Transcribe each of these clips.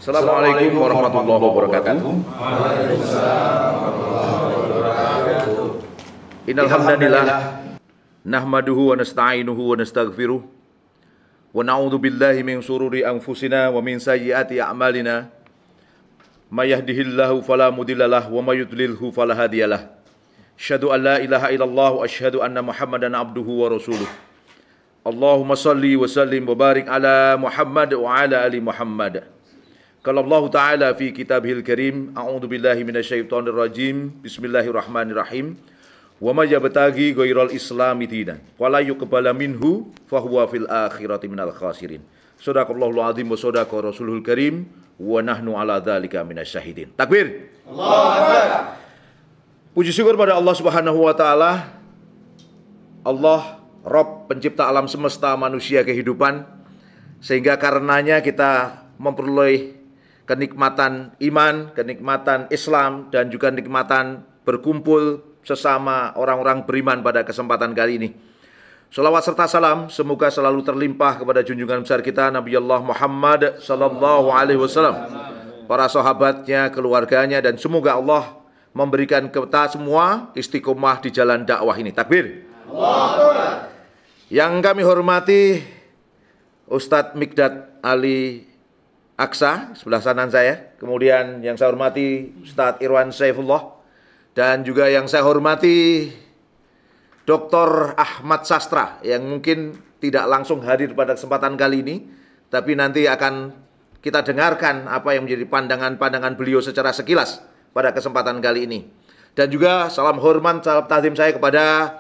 Assalamualaikum warahmatullahi wabarakatuh. Innal hamdalillah nahmaduhu wa nasta'inuhu wa nastaghfiruh wa na'udzu billahi min shururi anfusina wa min sayyiati a'malina. May yahdihillahu fala mudhillalah wa may yudlilhu fala hadiyalah. Asyhadu an la ilaha illallah wa asyhadu anna Muhammadan abduhu wa rasuluh. Allahumma salli wa sallim wa barik ala Muhammad wa ala ali Muhammad. Qala Allah Ta'ala fi kitabihil karim, a'udzu billahi minasyaitonir rajim. Bismillahirrahmanirrahim. Wa may yabtaghi ghairal islami dinan wala yuqbala minhu fahuwa fil akhirati minal khasirin. Shadaqallahul azim wa shadaqa rasulul karim wa nahnu ala dzalika minasyahidin. Takbir. Allahu akbar. Puji syukur pada Allah Subhanahu wa taala. Allah Rabb pencipta alam semesta, manusia, kehidupan, sehingga karenanya kita memperoleh kenikmatan iman, kenikmatan Islam, dan juga kenikmatan berkumpul sesama orang-orang beriman pada kesempatan kali ini. Shalawat serta salam semoga selalu terlimpah kepada junjungan besar kita Nabi Allah Muhammad sallallahu alaihi wasallam, para sahabatnya, keluarganya, dan semoga Allah memberikan kita semua istiqomah di jalan dakwah ini. Takbir. Allah. Yang kami hormati Ustadz Mikdad Ali Aksa, sebelah kanan saya. Kemudian yang saya hormati Ustadz Irwan Saifullah. Dan juga yang saya hormati Dr. Ahmad Sastra, yang mungkin tidak langsung hadir pada kesempatan kali ini, tapi nanti akan kita dengarkan apa yang menjadi pandangan-pandangan beliau secara sekilas pada kesempatan kali ini. Dan juga salam hormat, salam takdim saya kepada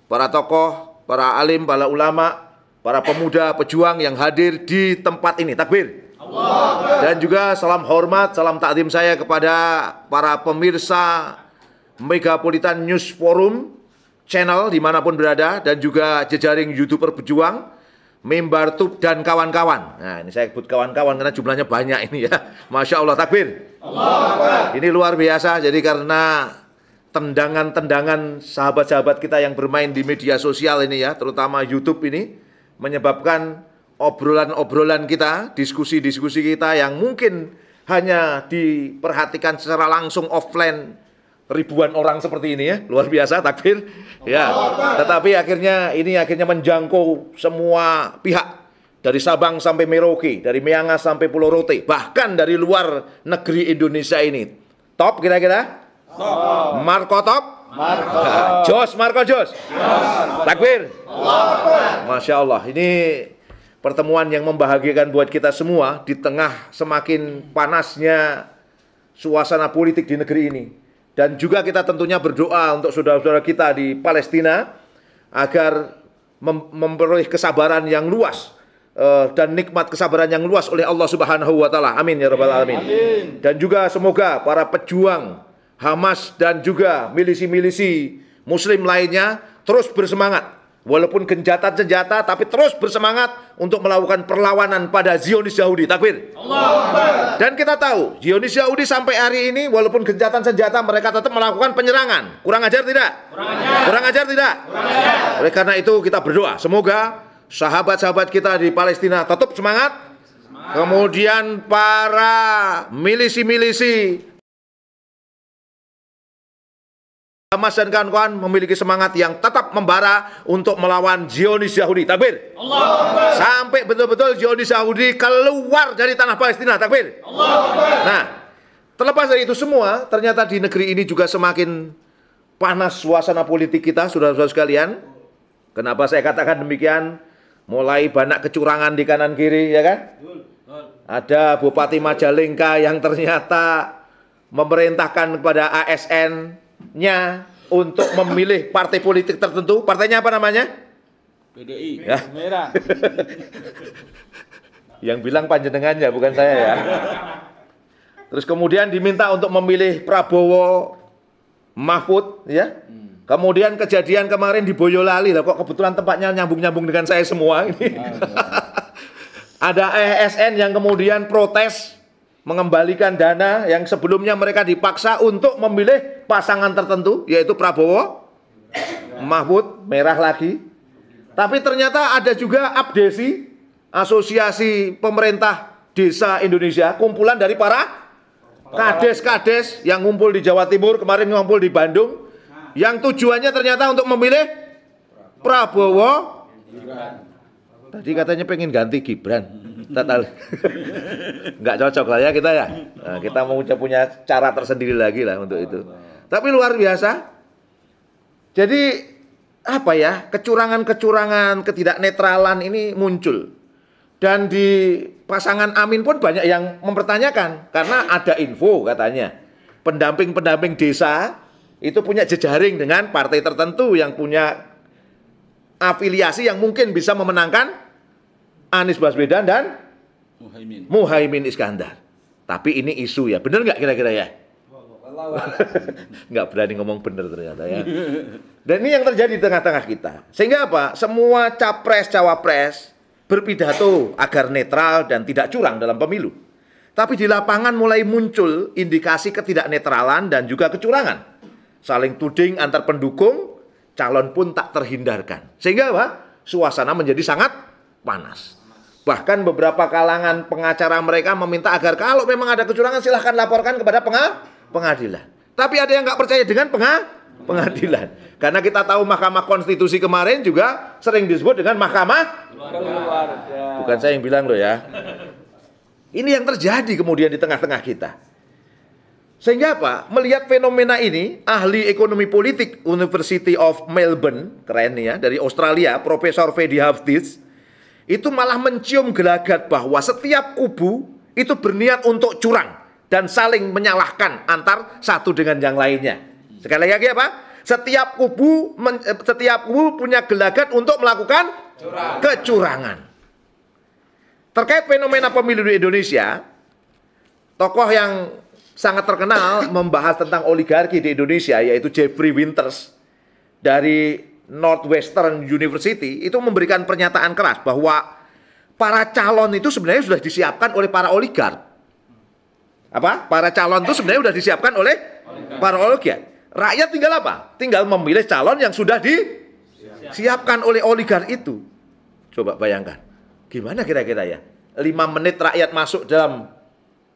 para tokoh, para alim, para ulama, para pemuda, pejuang yang hadir di tempat ini. Takbir. Dan juga salam hormat, salam takdim saya kepada para pemirsa Megapolitan News Forum channel dimanapun berada, dan juga jejaring YouTuber pejuang, Mimbartub, dan kawan-kawan. Nah, ini saya sebut kawan-kawan karena jumlahnya banyak ini ya. Masya Allah, takbir. Allah. Ini luar biasa, jadi karena tendangan-tendangan sahabat-sahabat kita yang bermain di media sosial ini ya, terutama YouTube ini, menyebabkan obrolan-obrolan kita, diskusi-diskusi kita yang mungkin hanya diperhatikan secara langsung offline ribuan orang seperti ini ya, luar biasa, takbir ya. Tetapi akhirnya menjangkau semua pihak, dari Sabang sampai Merauke, dari Miangas sampai Pulau Rote, bahkan dari luar negeri Indonesia ini. Top kira-kira? Marco top? Marco Jos. Takbir. Masya Allah, ini pertemuan yang membahagiakan buat kita semua di tengah semakin panasnya suasana politik di negeri ini. Dan juga kita tentunya berdoa untuk saudara-saudara kita di Palestina agar memperoleh kesabaran yang luas dan nikmat kesabaran yang luas oleh Allah Subhanahu wa taala. Amin ya rabbal alamin. Dan juga semoga para pejuang Hamas dan juga milisi-milisi muslim lainnya terus bersemangat. Walaupun genjatan senjata, tapi terus bersemangat untuk melakukan perlawanan pada Zionis Yahudi. Takbir. Allah. Dan kita tahu, Zionis Yahudi sampai hari ini, walaupun genjatan senjata, mereka tetap melakukan penyerangan. Kurang ajar tidak? Kurang ajar tidak? Oleh karena itu kita berdoa, semoga sahabat-sahabat kita di Palestina tetap semangat. Kemudian para milisi-milisi Hamas dan kawan-kawan memiliki semangat yang tetap membara untuk melawan Zionis Yahudi. Takbir. Allah. Sampai betul-betul Zionis Yahudi keluar dari tanah Palestina. Takbir. Allah. Nah, terlepas dari itu semua, ternyata di negeri ini juga semakin panas suasana politik kita, saudara-saudara sekalian. Kenapa saya katakan demikian? Mulai banyak kecurangan di kanan kiri, ya kan? Ada Bupati Majalengka yang ternyata memerintahkan kepada ASN-nya untuk memilih partai politik tertentu. Partainya apa namanya? PDI. Ya. Merah. Yang bilang panjenengannya, bukan saya ya. Terus kemudian diminta untuk memilih Prabowo Mahfud, ya. Kemudian kejadian kemarin di Boyolali, lah kok kebetulan tempatnya nyambung-nyambung dengan saya semua ini. Ada ASN yang kemudian protes mengembalikan dana yang sebelumnya mereka dipaksa untuk memilih pasangan tertentu, yaitu Prabowo Mahfud, merah lagi. Tapi ternyata ada juga APDESI, Asosiasi Pemerintah desa Indonesia, kumpulan dari para kades-kades yang ngumpul di Jawa Timur, kemarin ngumpul di Bandung, yang tujuannya ternyata untuk memilih Prabowo. Tadi katanya pengen ganti Gibran. Nggak cocok lah ya kita ya. Nah, kita mau punya cara tersendiri lagi lah untuk itu. Tapi luar biasa. Jadi apa ya, kecurangan-kecurangan, ketidaknetralan ini muncul. Dan di pasangan Amin pun banyak yang mempertanyakan. Karena ada info katanya, pendamping-pendamping desa itu punya jejaring dengan partai tertentu yang punya afiliasi yang mungkin bisa memenangkan Anies Baswedan dan Muhaimin Iskandar. Tapi ini isu ya, bener nggak kira-kira ya? Nggak berani ngomong bener ternyata ya. Dan ini yang terjadi di tengah-tengah kita. Sehingga apa? Semua capres-cawapres berpidato agar netral dan tidak curang dalam pemilu. Tapi di lapangan mulai muncul indikasi ketidaknetralan dan juga kecurangan. Saling tuding antar pendukung, calon pun tak terhindarkan. Sehingga apa? Suasana menjadi sangat panas. Bahkan beberapa kalangan pengacara mereka meminta agar kalau memang ada kecurangan silahkan laporkan kepada pengadilan. Tapi ada yang nggak percaya dengan pengadilan. Karena kita tahu Mahkamah Konstitusi kemarin juga sering disebut dengan Mahkamah Keluarga. Bukan saya yang bilang loh ya. Ini yang terjadi kemudian di tengah-tengah kita. Sehingga apa? Melihat fenomena ini, ahli ekonomi politik University of Melbourne, keren nih ya, dari Australia, Profesor Fedi Haftiz, itu malah mencium gelagat bahwa setiap kubu itu berniat untuk curang dan saling menyalahkan antar satu dengan yang lainnya. Sekali lagi apa? Setiap kubu punya gelagat untuk melakukan kecurangan. Terkait fenomena pemilu di Indonesia, tokoh yang sangat terkenal membahas tentang oligarki di Indonesia, yaitu Jeffrey Winters dari Northwestern University, itu memberikan pernyataan keras bahwa para calon itu sebenarnya sudah disiapkan oleh para oligark. Apa? Para calon itu sebenarnya sudah disiapkan oleh para oligark. Rakyat tinggal apa? Tinggal memilih calon yang sudah disiapkan oleh oligark itu. Coba bayangkan. Gimana kira-kira ya? 5 menit rakyat masuk dalam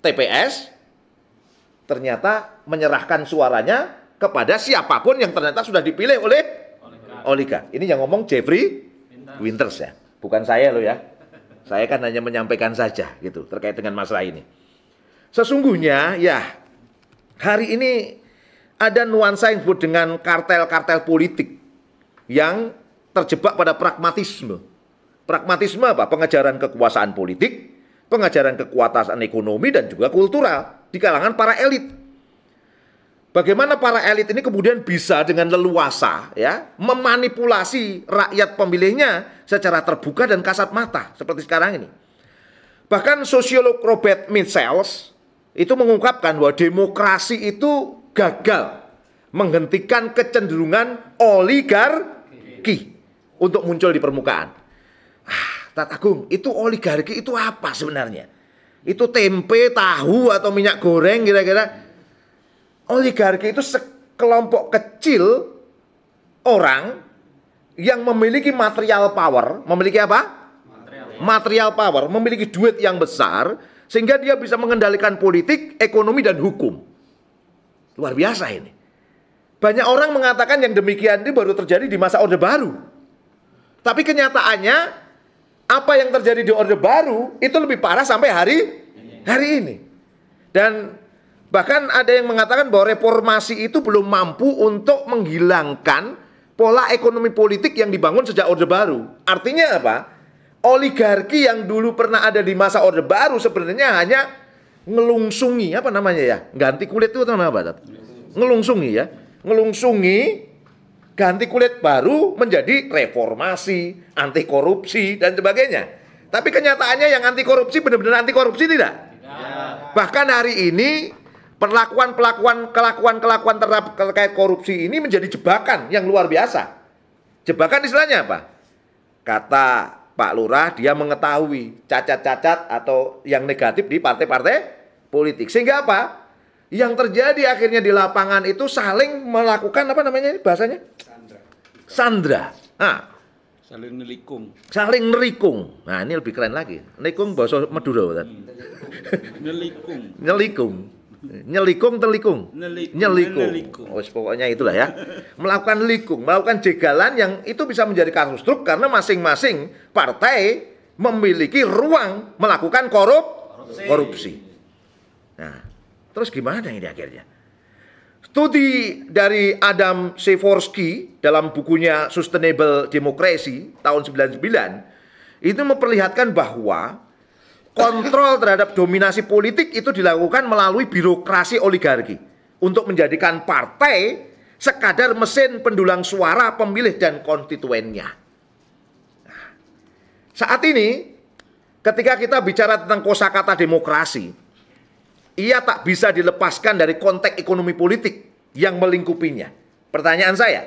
TPS, ternyata menyerahkan suaranya kepada siapapun yang ternyata sudah dipilih oleh oligark. Ini yang ngomong Jeffrey Winters ya. Bukan saya loh ya. Saya kan hanya menyampaikan saja gitu terkait dengan masalah ini. Sesungguhnya ya, hari ini ada nuansa yang disebut dengan kartel-kartel politik yang terjebak pada pragmatisme. Pragmatisme apa? Pengejaran kekuasaan politik, pengejaran kekuasaan ekonomi dan juga kultural di kalangan para elit. Bagaimana para elit ini kemudian bisa dengan leluasa ya memanipulasi rakyat pemilihnya secara terbuka dan kasat mata seperti sekarang ini. Bahkan sosiolog Robert Michels itu mengungkapkan bahwa demokrasi itu gagal menghentikan kecenderungan oligarki untuk muncul di permukaan. Tat Agung, itu oligarki itu apa sebenarnya? Itu tempe, tahu, atau minyak goreng kira-kira? Oligarki itu sekelompok kecil orang yang memiliki material power. Memiliki apa? Material power, memiliki duit yang besar, sehingga dia bisa mengendalikan politik, ekonomi, dan hukum. Luar biasa ini. Banyak orang mengatakan yang demikian ini baru terjadi di masa Orde Baru. Tapi kenyataannya, apa yang terjadi di Orde Baru itu lebih parah sampai hari ini. Dan bahkan ada yang mengatakan bahwa reformasi itu belum mampu untuk menghilangkan pola ekonomi politik yang dibangun sejak Orde Baru. Artinya apa? Oligarki yang dulu pernah ada di masa Orde Baru sebenarnya hanya ngelungsungi, apa namanya ya? Ganti kulit itu namanya apa? Ngelungsungi ya. Ngelungsungi, ganti kulit baru menjadi reformasi, anti korupsi, dan sebagainya. Tapi kenyataannya yang anti korupsi benar-benar anti korupsi tidak? Bahkan hari ini kelakuan terkait korupsi ini menjadi jebakan yang luar biasa. Jebakan istilahnya apa? Kata Pak Lurah, dia mengetahui cacat-cacat atau yang negatif di partai-partai politik. Sehingga apa? Yang terjadi akhirnya di lapangan itu saling melakukan apa namanya bahasanya? Sandra. Nah, Saling nelikung. Saling nerikung. Nah, ini lebih keren lagi. Nerikung bahasa Madura, kan? Nelikung. Nyelikung. Nyelikung, telikung. Nyelikung. Oh, pokoknya itulah ya. Melakukan likung, melakukan jegalan yang itu bisa menjadi kasus truk karena masing-masing partai memiliki ruang melakukan korupsi. Nah, terus gimana ini akhirnya? Studi dari Adam Przeworski dalam bukunya Sustainable Democracy tahun 99 itu memperlihatkan bahwa kontrol terhadap dominasi politik itu dilakukan melalui birokrasi oligarki untuk menjadikan partai sekadar mesin pendulang suara pemilih dan konstituennya. Nah, saat ini ketika kita bicara tentang kosakata demokrasi, ia tak bisa dilepaskan dari konteks ekonomi politik yang melingkupinya. Pertanyaan saya,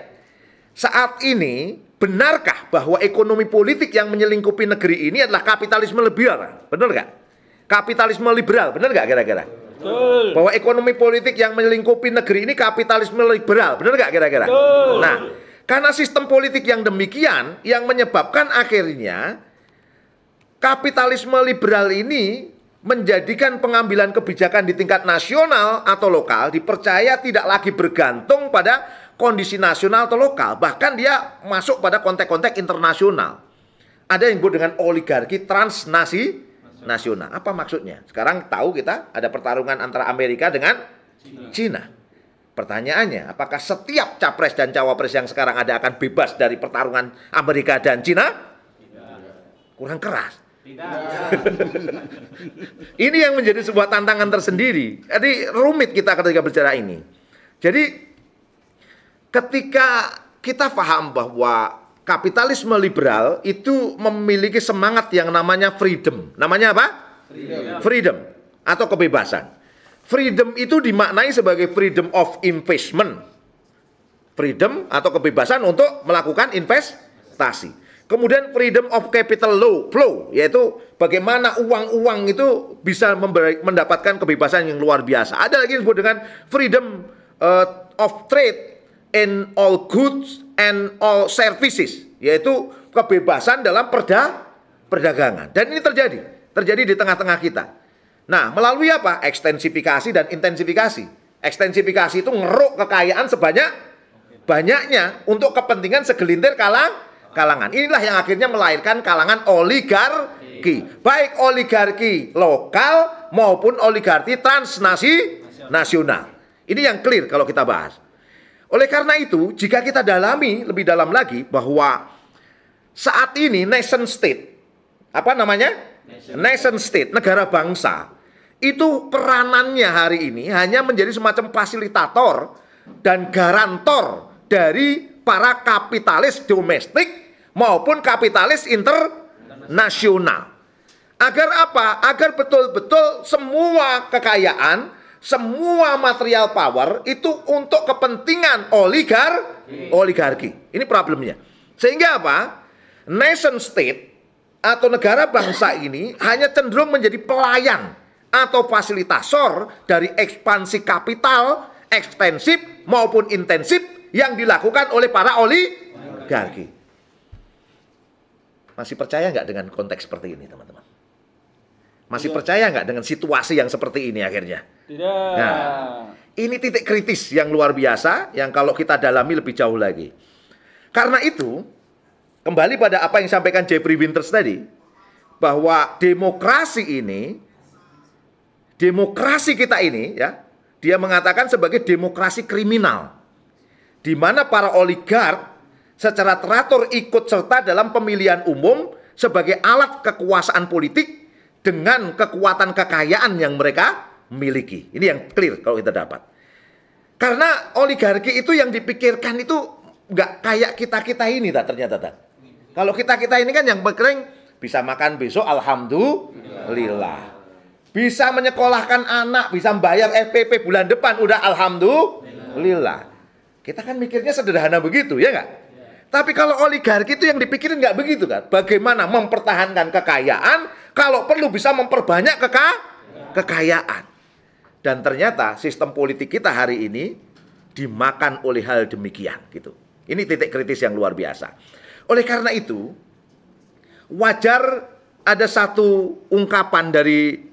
saat ini benarkah bahwa ekonomi politik yang menyelingkupi negeri ini adalah kapitalisme liberal? Benar nggak? Kapitalisme liberal, benar nggak kira-kira? Betul. Bahwa ekonomi politik yang menyelingkupi negeri ini kapitalisme liberal, benar nggak kira-kira? Nah, karena sistem politik yang demikian yang menyebabkan akhirnya kapitalisme liberal ini menjadikan pengambilan kebijakan di tingkat nasional atau lokal dipercaya tidak lagi bergantung pada kondisi nasional atau lokal, bahkan dia masuk pada konteks-konteks internasional. Ada yang disebut dengan oligarki transnasional. Apa maksudnya? Sekarang tahu kita ada pertarungan antara Amerika dengan Cina. Pertanyaannya, apakah setiap capres dan cawapres yang sekarang ada akan bebas dari pertarungan Amerika dan Cina? Kurang keras. Ini yang menjadi sebuah tantangan tersendiri. Jadi rumit kita ketika bicara ini. Jadi ketika kita paham bahwa kapitalisme liberal itu memiliki semangat yang namanya freedom. Namanya apa? Freedom atau kebebasan. Freedom itu dimaknai sebagai freedom of investment. Freedom atau kebebasan untuk melakukan investasi. Kemudian freedom of capital flow, yaitu bagaimana uang-uang itu bisa mendapatkan kebebasan yang luar biasa. Ada lagi yang disebut dengan freedom of trade in all goods and all services, yaitu kebebasan dalam perdagangan. Dan ini terjadi di tengah-tengah kita. Nah, melalui apa? Ekstensifikasi dan intensifikasi. Ekstensifikasi itu ngeruk kekayaan sebanyak-banyaknya untuk kepentingan segelintir kalangan. Inilah yang akhirnya melahirkan kalangan oligarki. Baik oligarki lokal maupun oligarki transnasional. Ini yang clear kalau kita bahas. Oleh karena itu, jika kita dalami lebih dalam lagi bahwa saat ini nation state, apa namanya? Nation state, negara bangsa, itu peranannya hari ini hanya menjadi semacam fasilitator dan garantor dari para kapitalis domestik maupun kapitalis internasional. Agar apa? Agar betul-betul semua kekayaan, semua material power itu untuk kepentingan oligarki. Ini problemnya. Sehingga apa? Nation state atau negara bangsa ini hanya cenderung menjadi pelayan atau fasilitator dari ekspansi kapital ekstensif maupun intensif yang dilakukan oleh para oligarki. Masih percaya nggak dengan konteks seperti ini, teman-teman? Masih percaya nggak dengan situasi yang seperti ini akhirnya? Tidak. Nah, ini titik kritis yang luar biasa yang kalau kita dalami lebih jauh lagi. Karena itu, kembali pada apa yang disampaikan Jeffrey Winters tadi, bahwa demokrasi kita ini, ya, dia mengatakan sebagai demokrasi kriminal, di mana para oligark secara teratur ikut serta dalam pemilihan umum sebagai alat kekuasaan politik dengan kekuatan kekayaan yang mereka miliki. Ini yang clear kalau kita dapat. Karena oligarki itu yang dipikirkan itu nggak kayak kita-kita ini ternyata. Kalau kita-kita ini kan yang penting bisa makan besok, alhamdulillah. Bisa menyekolahkan anak, bisa membayar SPP bulan depan, udah alhamdulillah. Kita kan mikirnya sederhana begitu, ya nggak? Tapi kalau oligarki itu yang dipikirin nggak begitu kan? Bagaimana mempertahankan kekayaan, kalau perlu bisa memperbanyak kekayaan. Dan ternyata sistem politik kita hari ini dimakan oleh hal demikian gitu. Ini titik kritis yang luar biasa. Oleh karena itu, wajar ada satu ungkapan dari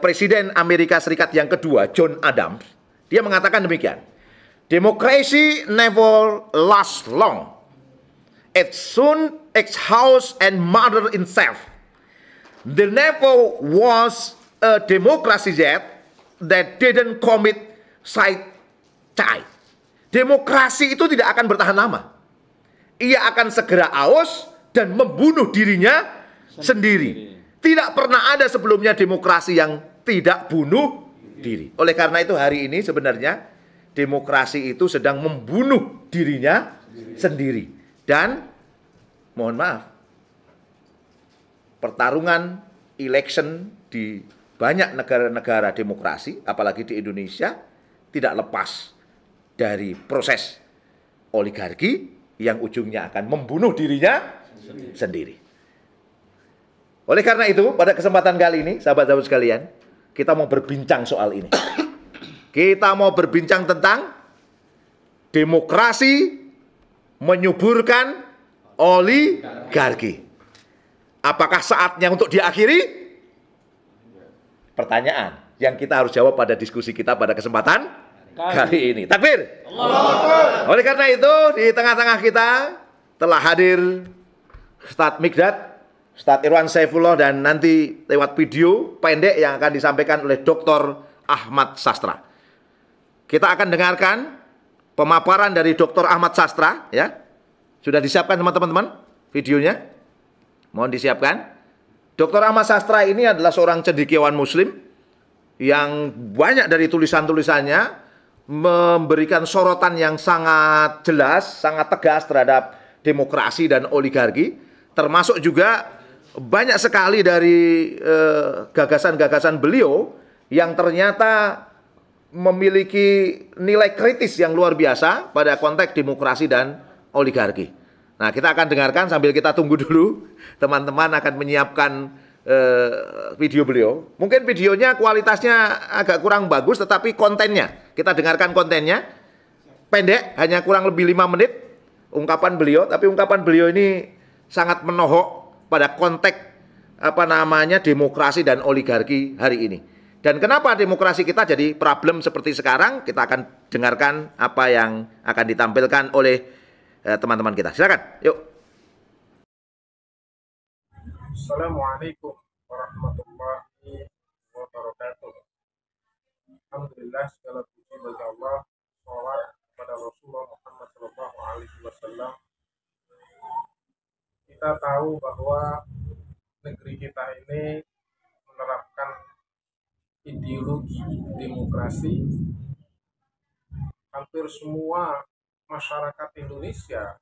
Presiden Amerika Serikat yang kedua, John Adams. Dia mengatakan demikian, "Democracy never lasts long. It soon exhausts and murder itself. There never was a democracy yet that didn't commit suicide." Demokrasi itu tidak akan bertahan lama. Ia akan segera aus dan membunuh dirinya sendiri. Tidak pernah ada sebelumnya demokrasi yang tidak bunuh diri. Oleh karena itu hari ini sebenarnya demokrasi itu sedang membunuh dirinya sendiri. Dan mohon maaf, pertarungan election di banyak negara-negara demokrasi, apalagi di Indonesia, tidak lepas dari proses oligarki yang ujungnya akan membunuh dirinya sendiri. Oleh karena itu, pada kesempatan kali ini, sahabat-sahabat sekalian, kita mau berbincang soal ini. Kita mau berbincang tentang demokrasi menyuburkan oligarki. Apakah saatnya untuk diakhiri? Pertanyaan yang kita harus jawab pada diskusi kita pada kesempatan kali ini. Takbir. Oleh karena itu, di tengah-tengah kita telah hadir Ustadz Mikdad, Ustadz Irwan Saifullah, dan nanti lewat video pendek yang akan disampaikan oleh Dr. Ahmad Sastra. Kita akan dengarkan pemaparan dari Dr. Ahmad Sastra, ya. Sudah disiapkan teman-teman videonya? Mohon disiapkan. Dr. Ahmad Sastra ini adalah seorang cendekiawan muslim yang banyak dari tulisan-tulisannya memberikan sorotan yang sangat jelas, sangat tegas terhadap demokrasi dan oligarki. Termasuk juga banyak sekali dari gagasan-gagasan beliau yang ternyata memiliki nilai kritis yang luar biasa pada konteks demokrasi dan oligarki. Nah, kita akan dengarkan sambil kita tunggu dulu. Teman-teman akan menyiapkan video beliau. Mungkin videonya kualitasnya agak kurang bagus, tetapi kontennya, kita dengarkan kontennya. Pendek, hanya kurang lebih 5 menit ungkapan beliau. Tapi ungkapan beliau ini sangat menohok pada konteks demokrasi dan oligarki hari ini. Dan kenapa demokrasi kita jadi problem seperti sekarang? Kita akan dengarkan apa yang akan ditampilkan oleh teman-teman kita. Silakan, yuk. Assalamualaikum warahmatullahi wabarakatuh. Alhamdulillah, segala puji bagi Allah, sholawat kepada Rasulullah Muhammad SAW. Kita tahu bahwa negeri kita ini menerapkan ideologi demokrasi. Hampir semua masyarakat Indonesia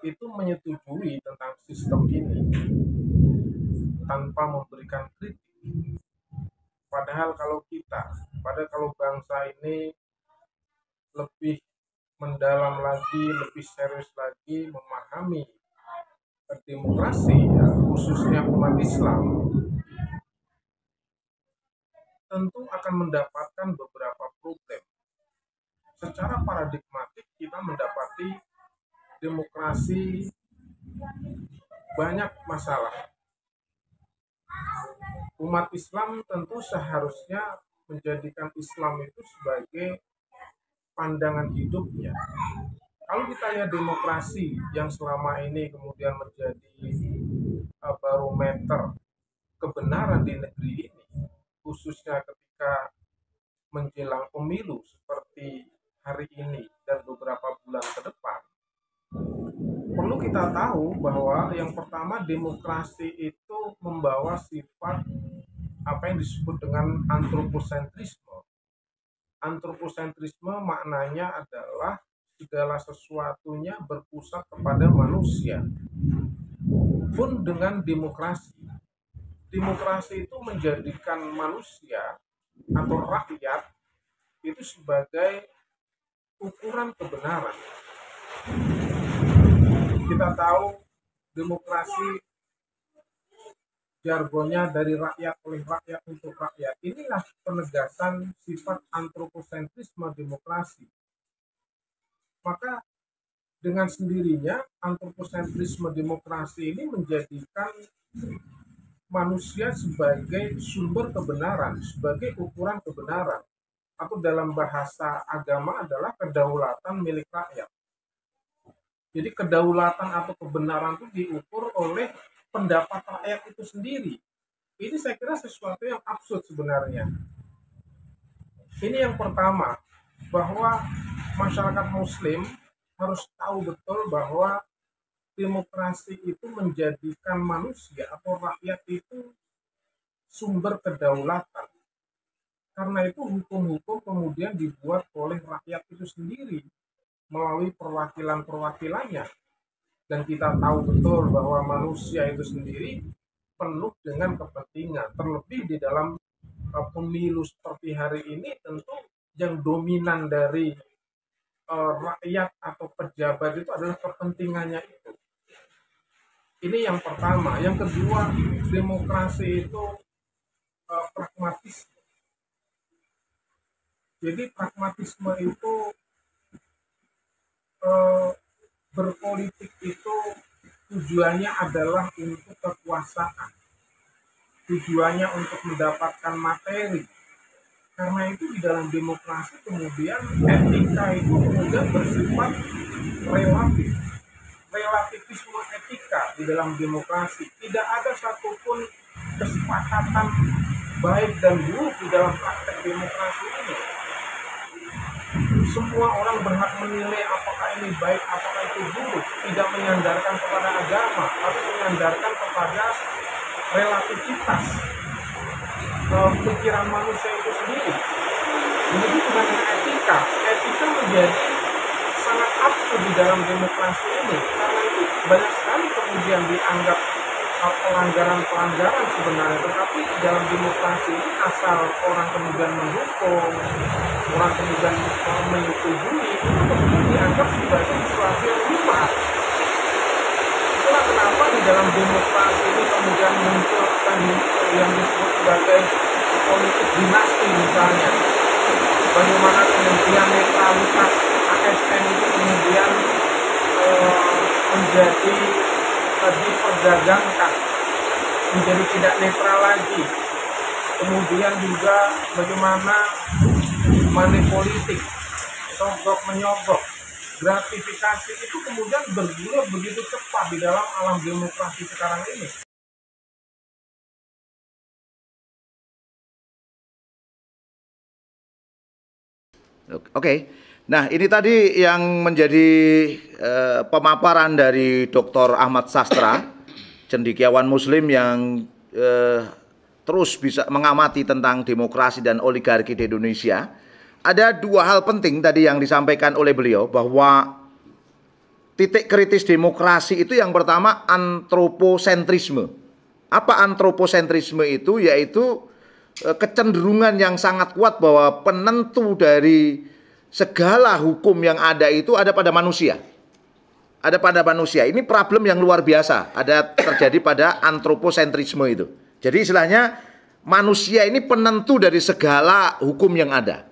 itu menyetujui tentang sistem ini tanpa memberikan kritik. Padahal kalau bangsa ini lebih mendalam lagi, lebih serius lagi memahami demokrasi, ya, khususnya umat Islam, tentu akan mendapatkan beberapa problem. Secara paradigmatik kita mendapati demokrasi banyak masalah. Umat Islam tentu seharusnya menjadikan Islam itu sebagai pandangan hidupnya. Kalau kita lihat demokrasi yang selama ini kemudian menjadi barometer kebenaran di negeri ini, khususnya ketika menjelang pemilu seperti hari ini dan beberapa bulan ke depan, perlu kita tahu bahwa yang pertama, demokrasi itu membawa sifat apa yang disebut dengan antroposentrisme. Antroposentrisme maknanya adalah segala sesuatunya berpusat kepada manusia. Pun dengan demokrasi, demokrasi itu menjadikan manusia atau rakyat itu sebagai ukuran kebenaran. Kita tahu demokrasi jargonnya dari rakyat, oleh rakyat, untuk rakyat. Inilah penegasan sifat antroposentrisme demokrasi. Maka dengan sendirinya antroposentrisme demokrasi ini menjadikan manusia sebagai sumber kebenaran, sebagai ukuran kebenaran, atau dalam bahasa agama adalah kedaulatan milik rakyat. Jadi kedaulatan atau kebenaran itu diukur oleh pendapat rakyat itu sendiri. Ini saya kira sesuatu yang absurd sebenarnya. Ini yang pertama, bahwa masyarakat muslim harus tahu betul bahwa demokrasi itu menjadikan manusia atau rakyat itu sumber kedaulatan. Karena itu hukum-hukum kemudian dibuat oleh rakyat itu sendiri melalui perwakilan-perwakilannya. Dan kita tahu betul bahwa manusia itu sendiri penuh dengan kepentingan. Terlebih di dalam pemilu seperti hari ini, tentu yang dominan dari rakyat atau pejabat itu adalah kepentingannya itu. Ini yang pertama. Yang kedua, demokrasi itu pragmatisme. Jadi pragmatisme itu berpolitik itu tujuannya adalah untuk kekuasaan. Tujuannya untuk mendapatkan materi. Karena itu di dalam demokrasi kemudian etika itu kemudian bersifat relatif. Relativisme etika di dalam demokrasi. Tidak ada satupun kesepakatan baik dan buruk di dalam praktek demokrasi ini. Semua orang berhak menilai apakah ini baik, apakah itu buruk. Tidak menyandarkan kepada agama, tapi menyandarkan kepada relativitas pikiran manusia itu sendiri. Begitu juga dengan etika. Etika menjadi sangat absurd di dalam demokrasi ini. Karena itu banyak sekali kemudian dianggap pelanggaran-pelanggaran sebenarnya. Tetapi dalam demokrasi ini asal orang kemudian mendukung, orang kemudian menyetujui, itu kemudian dianggap sebagai sesuatu yang nikmat. Itulah kenapa di dalam demokrasi ini kemudian muncul yang disebut sebagai politik dinasti misalnya. Bagaimana kemudian netralitas ASN itu kemudian menjadi diperdagangkan, menjadi tidak netral lagi. Kemudian juga bagaimana money politik, sogok menyogok, gratifikasi itu kemudian bergulir begitu cepat di dalam alam demokrasi sekarang ini. Oke. Nah, ini tadi yang menjadi pemaparan dari Dr. Ahmad Sastra, cendekiawan Muslim yang terus bisa mengamati tentang demokrasi dan oligarki di Indonesia. Ada dua hal penting tadi yang disampaikan oleh beliau, bahwa titik kritis demokrasi itu yang pertama antroposentrisme. Apa antroposentrisme itu? Yaitu kecenderungan yang sangat kuat bahwa penentu dari segala hukum yang ada itu ada pada manusia. Ada pada manusia. Ini problem yang luar biasa. Ada terjadi pada antroposentrisme itu. Jadi istilahnya manusia ini penentu dari segala hukum yang ada.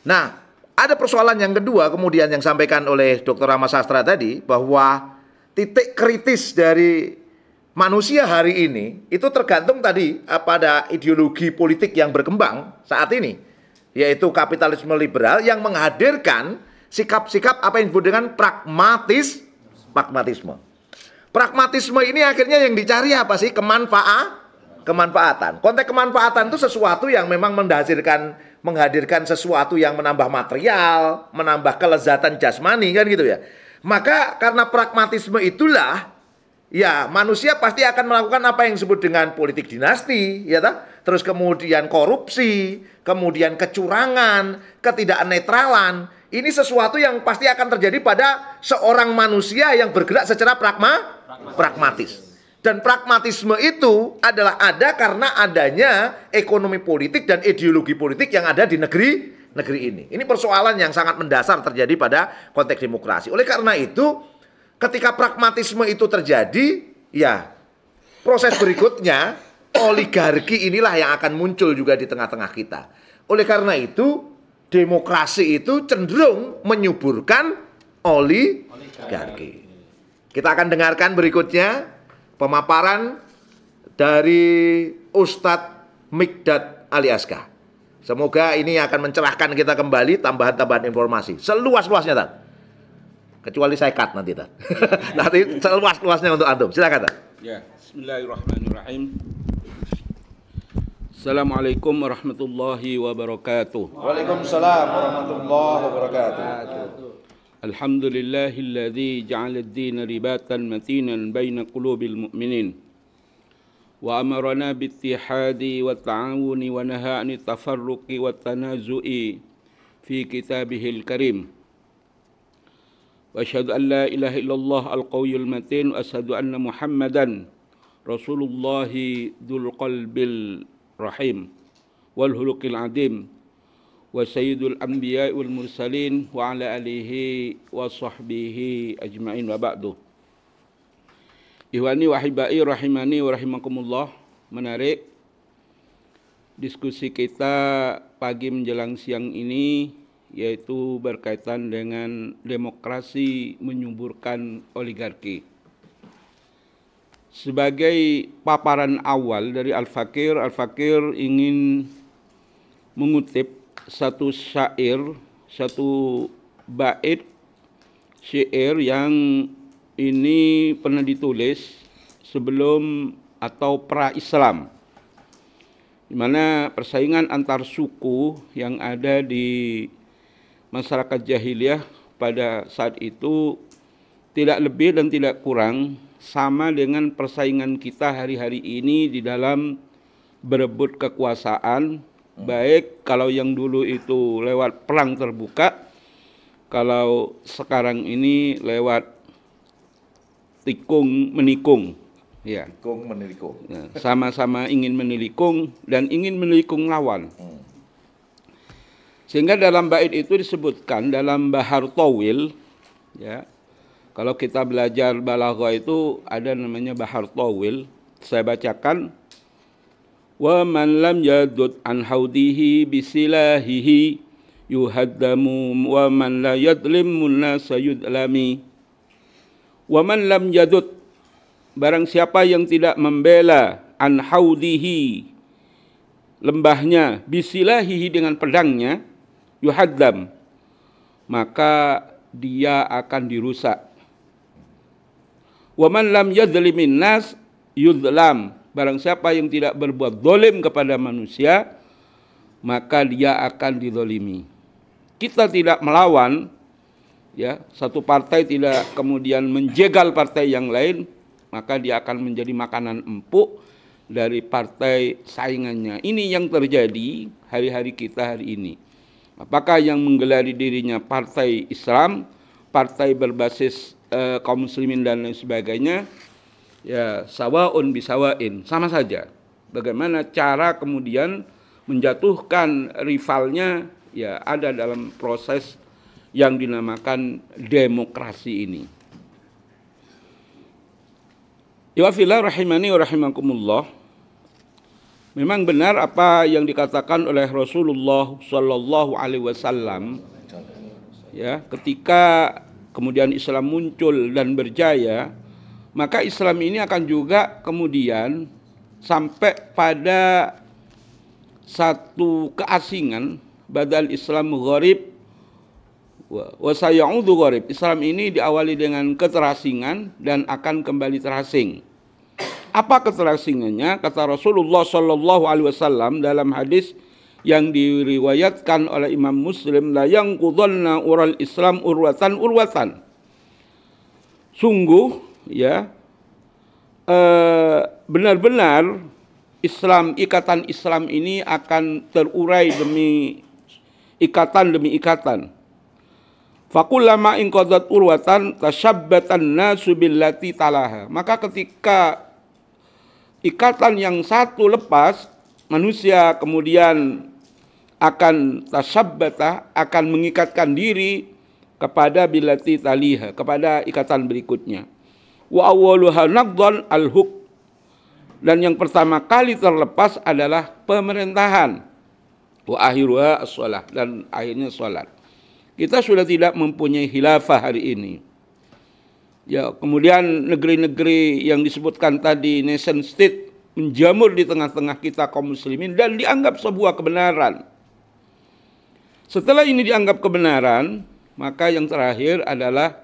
Nah, ada persoalan yang kedua kemudian yang disampaikan oleh Dr. Ahmad Sastra tadi, bahwa titik kritis dari manusia hari ini itu tergantung tadi pada ideologi politik yang berkembang saat ini, yaitu kapitalisme liberal yang menghadirkan sikap-sikap apa yang disebut dengan pragmatisme. Pragmatisme ini akhirnya yang dicari apa sih? Kemanfaatan. Konteks kemanfaatan itu sesuatu yang memang menghadirkan sesuatu yang menambah material, menambah kelezatan jasmani, kan gitu ya. Maka karena pragmatisme itulah, ya manusia pasti akan melakukan apa yang disebut dengan politik dinasti, ya tak? Terus kemudian korupsi, kemudian kecurangan, ketidaknetralan. Ini sesuatu yang pasti akan terjadi pada seorang manusia yang bergerak secara pragmatis. Dan pragmatisme itu adalah ada karena adanya ekonomi politik dan ideologi politik yang ada di negeri ini. Ini persoalan yang sangat mendasar terjadi pada konteks demokrasi. Oleh karena itu, ketika pragmatisme itu terjadi, ya proses berikutnya oligarki inilah yang akan muncul juga di tengah-tengah kita. Oleh karena itu, demokrasi itu cenderung menyuburkan oligarki. Kita akan dengarkan berikutnya pemaparan dari Ustadz Mikdad Aliaska. Semoga ini akan mencerahkan kita kembali tambahan-tambahan informasi seluas-luasnya, Tad. Kecuali saya cut nanti, Tad. Nanti seluas-luasnya untuk antum. Silakan, Tad. Ya, bismillahirrahmanirrahim. Assalamualaikum warahmatullahi wabarakatuh. Waalaikumsalam warahmatullahi wabarakatuh. Alhamdulillahilladzi ja'ala ad-dina ribatan matinan baina qulubil mu'minin. Wa amarana bittihadi wa ta'awuni wa naha 'anit tafarruqi wa tanazu'i fi kitabihil karim. Wa asyhadu an la ilaha illallah al-qawiyyul matin wa asyhadu anna Muhammadan Rasulullah dzul qalbil rahim wal huluqil adim wa sayyidul anbiya wal mursalin wa ala alihi wa sahbihi ajma'in wa ba'du. Ihwani wa hibai rahimani wa rahimakumullah. Menarik diskusi kita pagi menjelang siang ini, yaitu berkaitan dengan demokrasi menyuburkan oligarki. Sebagai paparan awal dari Al-Fakir ingin mengutip satu syair, satu bait syair yang ini pernah ditulis sebelum atau pra-Islam, di mana persaingan antar suku yang ada di masyarakat jahiliyah pada saat itu tidak lebih dan tidak kurang sama dengan persaingan kita hari-hari ini di dalam berebut kekuasaan, baik kalau yang dulu itu lewat perang terbuka, kalau sekarang ini lewat tikung menikung, ya. Tikung menikung. Nah, sama-sama ingin menikung dan ingin menikung lawan. Sehingga dalam bait itu disebutkan dalam Bahar Tawil, ya. Kalau kita belajar balaghah itu ada namanya Bahar Tawil. Saya bacakan. Wa man lam yadud an haudihi bisilahihi yuhaddamu wa man la yadlimun nasa yudlami. Wa man lam yadud, barang siapa yang tidak membela an haudihi, lembahnya, bisilahihi dengan pedangnya, yuhaddam, maka dia akan dirusak. Wa man lam yadlimin nas yudlam, barang siapa yang tidak berbuat zalim kepada manusia, maka dia akan dizalimi. Kita tidak melawan, ya, satu partai tidak kemudian menjegal partai yang lain, maka dia akan menjadi makanan empuk dari partai saingannya. Ini yang terjadi hari-hari kita hari ini. Apakah yang menggelari dirinya partai Islam, partai berbasis kaum muslimin dan lain sebagainya, ya sawaun bisawain, sama saja. Bagaimana cara kemudian menjatuhkan rivalnya, ya ada dalam proses yang dinamakan demokrasi ini. Ya fillah rahimani wa rahimakumullah. Memang benar apa yang dikatakan oleh Rasulullah sallallahu alaihi wasallam, ya, ketika kemudian Islam muncul dan berjaya, maka Islam ini akan juga kemudian sampai pada satu keasingan, badal Islam gharib wa sayaudu gharib. Islam ini diawali dengan keterasingan dan akan kembali terasing. Apa keterasingannya? Kata Rasulullah sallallahu alaihi wasallam dalam hadis yang diriwayatkan oleh Imam Muslim, la yanqudhanna ural Islam urwatan. Sungguh, ya, benar-benar ikatan Islam ini akan terurai demi ikatan. Fakullama inqadat urwatan tashabbatan nasu billati talaha. Maka ketika ikatan yang satu lepas, manusia kemudian akan tashabbata, akan mengikatkan diri kepada billati taliha, kepada ikatan berikutnya. Wa awwaluha naqdan al-hukm. Dan yang pertama kali terlepas adalah pemerintahan. Wa akhiruha as-shalah, dan akhirnya salat. Kita sudah tidak mempunyai khilafah hari ini. Ya, kemudian negeri-negeri yang disebutkan tadi, nation state, menjamur di tengah-tengah kita kaum muslimin dan dianggap sebuah kebenaran. Setelah ini dianggap kebenaran, maka yang terakhir adalah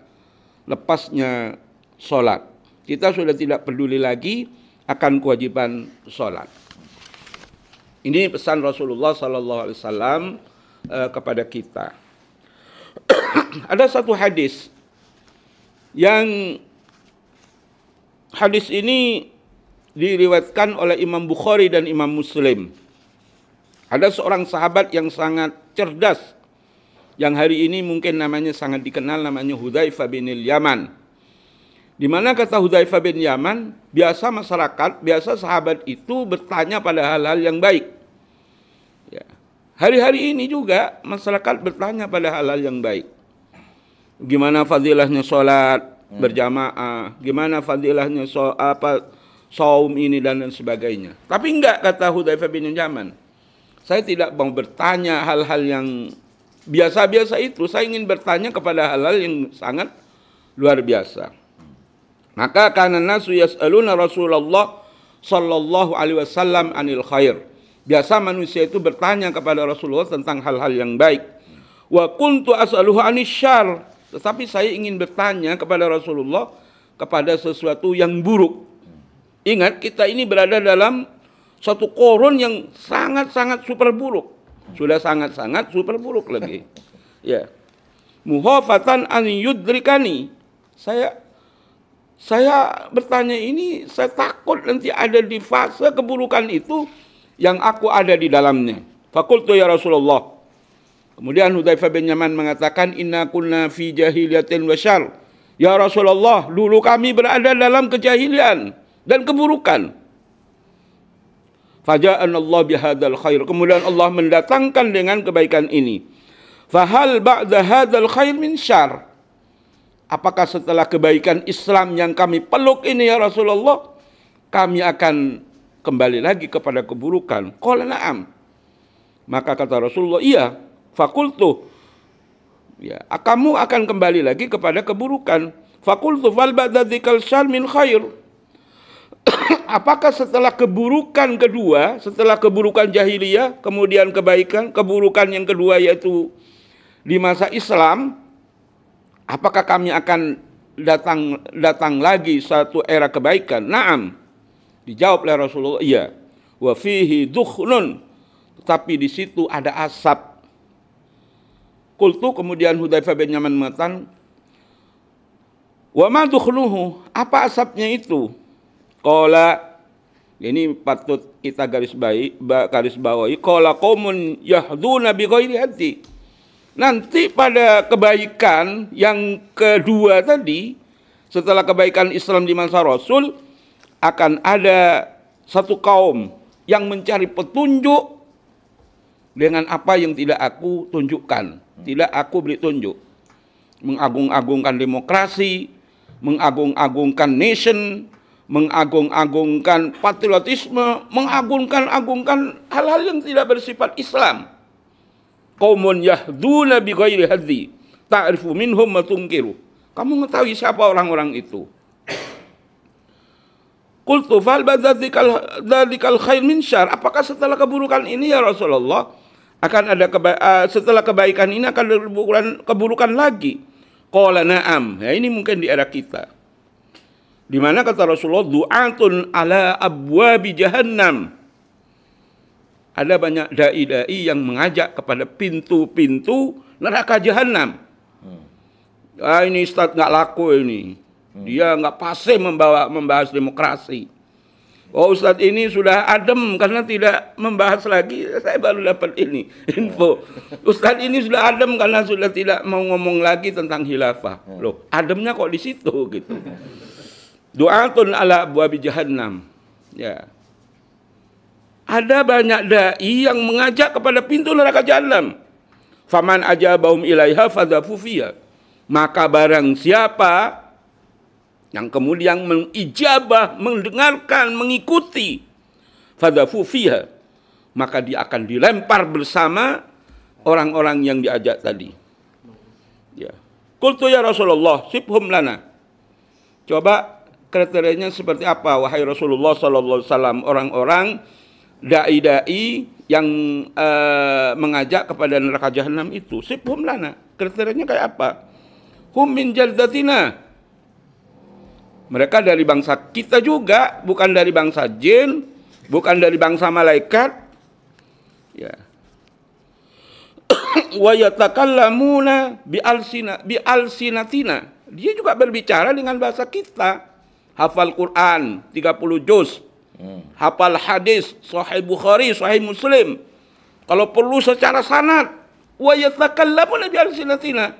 lepasnya sholat. Kita sudah tidak peduli lagi akan kewajiban sholat. Ini pesan Rasulullah SAW kepada kita. Ada satu hadis yang hadis ini diriwayatkan oleh Imam Bukhari dan Imam Muslim. Ada seorang sahabat yang sangat cerdas, yang hari ini mungkin namanya sangat dikenal, namanya Hudzaifah bin Yaman. Di mana kata Hudzaifah bin Yaman, biasa masyarakat, biasa sahabat itu bertanya pada hal-hal yang baik. Ya. Hari-hari ini juga masyarakat bertanya pada hal-hal yang baik. Gimana fadilahnya sholat berjamaah, gimana fadilahnya saum ini dan sebagainya. Tapi enggak, kata Hudzaifah bin Yaman, saya tidak mau bertanya hal-hal yang biasa-biasa itu, saya ingin bertanya kepada hal-hal yang sangat luar biasa. Maka kana nasu yas'aluna Rasulullah sallallahu alaihi wasallam anil khair. Biasa manusia itu bertanya kepada Rasulullah tentang hal-hal yang baik. Wa kuntu as'aluhu anis syarr. Tetapi saya ingin bertanya kepada Rasulullah kepada sesuatu yang buruk. Ingat, kita ini berada dalam satu korun yang sangat-sangat super buruk. Sudah sangat-sangat super buruk lagi. Ya. Muhafatan an yudrikani. Saya bertanya ini, saya takut nanti ada di fase keburukan itu yang aku ada di dalamnya. Fakultu ya Rasulullah. Kemudian Hudzaifah bin Yaman mengatakan, inna kunna fi jahiliyatin wa syarr. Ya Rasulullah, dulu kami berada dalam kejahilian dan keburukan. Faja'ana Allah bihadzal khair. Kemudian Allah mendatangkan dengan kebaikan ini. Fahal ba'da hadzal khair min syarr. Apakah setelah kebaikan Islam yang kami peluk ini ya Rasulullah, kami akan kembali lagi kepada keburukan? Qala na'am. Maka kata Rasulullah, iya. Fakultu. Ya, kamu akan kembali lagi kepada keburukan. Fakultu fal ba'da dzikal syarr min khair. Apakah setelah keburukan kedua, setelah keburukan jahiliyah, kemudian keburukan yang kedua yaitu di masa Islam, apakah kami akan datang lagi satu era kebaikan? Naam. Dijawab oleh Rasulullah, iya. Wa fihi dukhnun. Tetapi di situ ada asap. Qultu, kemudian Hudzaifah bin Yaman mengatakan, wa ma dukhnuhu? Apa asapnya itu? Qala, ini patut kita garis bawahi. Qala qaumun yahduna bi ghairi hadi. Nanti pada kebaikan yang kedua tadi, setelah kebaikan Islam di masa Rasul, akan ada satu kaum yang mencari petunjuk dengan apa yang tidak aku tunjukkan, tidak aku beri tunjuk. Mengagung-agungkan demokrasi, mengagung-agungkan nation, mengagung-agungkan patriotisme, mengagung-agungkan hal-hal yang tidak bersifat Islam. Qaumun yahduna bi ghairi hadzi ta'rifu minhum ma tunkiru. Kamu mengetahui siapa orang-orang itu? Qultu fal badzikal khair min syarr. Apakah setelah keburukan ini ya Rasulullah akan ada setelah kebaikan ini akan ada keburukan lagi? Qala na'am. Ya, ini mungkin di era kita. Di mana kata Rasulullah, du'atun ala abwabi jahannam. Ada banyak dai-dai yang mengajak kepada pintu-pintu neraka jahanam. Ini Ustaz nggak laku ini. Dia nggak pasif membahas demokrasi. Oh, Ustaz ini sudah adem karena tidak membahas lagi. Saya baru dapat ini info. Ustaz ini sudah adem karena sudah tidak mau ngomong lagi tentang khilafah. Loh, ademnya kok di situ gitu. Du'atun ala abwabi jahannam. Ya. Ada banyak dai yang mengajak kepada pintu neraka jahanam. Faman ajabahum ilaiha fadhafu fiha. Maka barang siapa yang kemudian mengijabah, mendengarkan, mengikuti, fadhafu fiha, maka dia akan dilempar bersama orang-orang yang diajak tadi. Ya. Qultu ya Rasulullah, sibhum lana. Coba kriterianya seperti apa, wahai Rasulullah sallallahu alaihi wasallam? Orang-orang dai-dai yang mengajak kepada neraka jahanam itu. Sifhum lana. Kriterianya kayak apa? Hum min jaldatina. Mereka dari bangsa kita juga, bukan dari bangsa jin, bukan dari bangsa malaikat. Ya. Wa yatakallamuna bi alsinatina. Dia juga berbicara dengan bahasa kita. Hafal Quran 30 juz. Hafal hadis Sahih Bukhari, Sahih Muslim. Kalau perlu secara sanad, wa yatakallamuna bi alsinatina.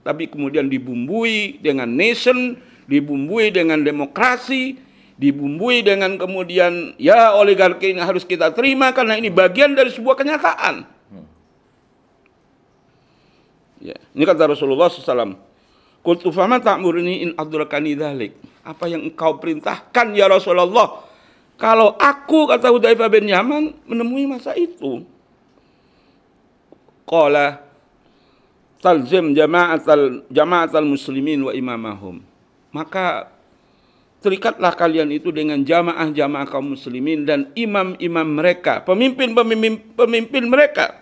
Tapi kemudian dibumbui dengan nation, dibumbui dengan demokrasi, dibumbui dengan kemudian ya oligarki ini harus kita terima karena ini bagian dari sebuah kenyataan. Ya, ini kata Rasulullah SAW. Qultu fama ta'muruni in adrakani dzalik. Apa yang engkau perintahkan ya Rasulullah? Kalau aku, kata Hudzaifah bin Yaman, menemui masa itu. Qala talzim jama'atal muslimin wa imamahum. Maka terikatlah kalian itu dengan jamaah-jamaah kaum muslimin dan imam-imam mereka, pemimpin mereka.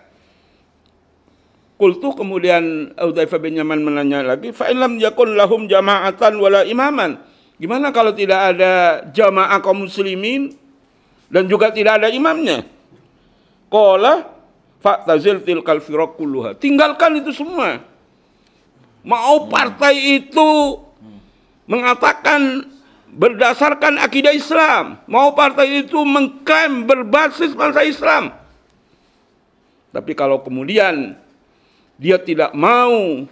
Qultu, kemudian Hudzaifah bin Yaman menanya lagi, fa in lam yakun lahum jama'atan wala imaman. Gimana kalau tidak ada jamaah kaum muslimin dan juga tidak ada imamnya? Qala fa'tazil tilkal firaq kulluha. Tinggalkan itu semua. Mau partai itu mengatakan berdasarkan akidah Islam, mau partai itu mengklaim berbasis bangsa Islam, tapi kalau kemudian dia tidak mau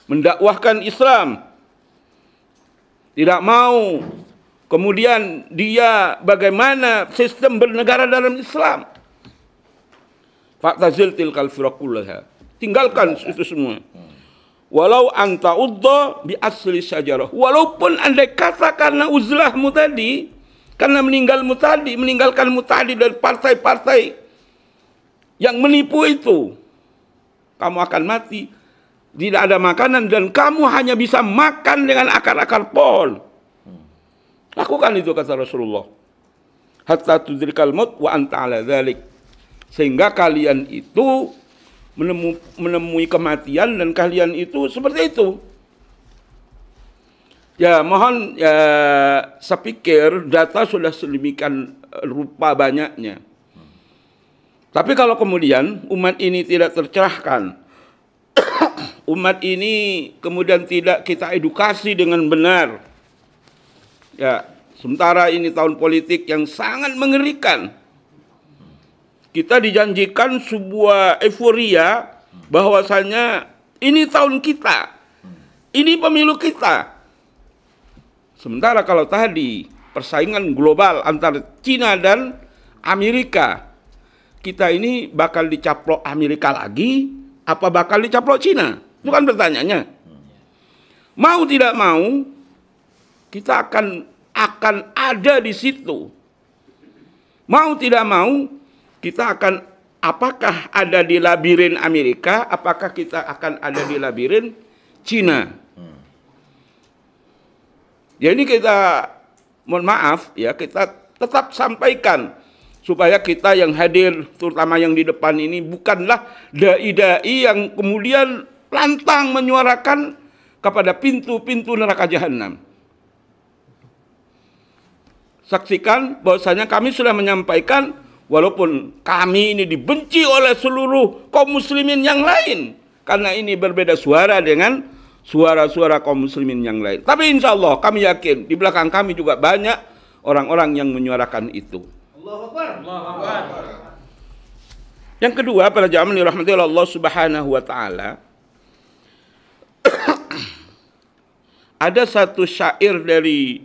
mendakwahkan Islam, tidak mau kemudian dia bagaimana sistem bernegara dalam Islam, fa'tazil tilkal firaq kullaha. Tinggalkan itu semua. Walau anta udda bi asli syajarah. Walaupun andai kata karena uzlahmu tadi, karena meninggalkanmu tadi dari partai-partai yang menipu itu, kamu akan mati. Tidak ada makanan dan kamu hanya bisa makan dengan akar-akar pohon. Lakukan itu, kata Rasulullah. Hatta tudrikal maut wa anta ala dzalik. Sehingga kalian itu menemui kematian dan kalian itu seperti itu. Ya mohon ya, saya pikir data sudah sedemikian rupa banyaknya. Tapi kalau kemudian umat ini tidak tercerahkan, umat ini kemudian tidak kita edukasi dengan benar, ya sementara ini tahun politik yang sangat mengerikan. Kita dijanjikan sebuah euforia bahwasanya ini tahun kita, ini pemilu kita. Sementara kalau tadi persaingan global antara Cina dan Amerika, kita ini bakal dicaplok Amerika lagi, apa bakal dicaplok Cina? Itu kan pertanyaannya. Mau tidak mau, kita akan ada di situ. Mau tidak mau, kita akan apakah ada di labirin Amerika, apakah kita akan ada di labirin Cina. Ya ini kita mohon maaf ya, kita tetap sampaikan supaya kita yang hadir, terutama yang di depan ini, bukanlah dai-dai yang kemudian lantang menyuarakan kepada pintu-pintu neraka jahanam. Saksikan bahwasanya kami sudah menyampaikan, walaupun kami ini dibenci oleh seluruh kaum muslimin yang lain, karena ini berbeda suara dengan suara-suara kaum muslimin yang lain. Tapi insya Allah kami yakin di belakang kami juga banyak orang-orang yang menyuarakan itu. Allahu Akbar. Allahu Akbar. Yang kedua, para jamaah yang dirahmati Allah Subhanahu wa taala, ada satu syair dari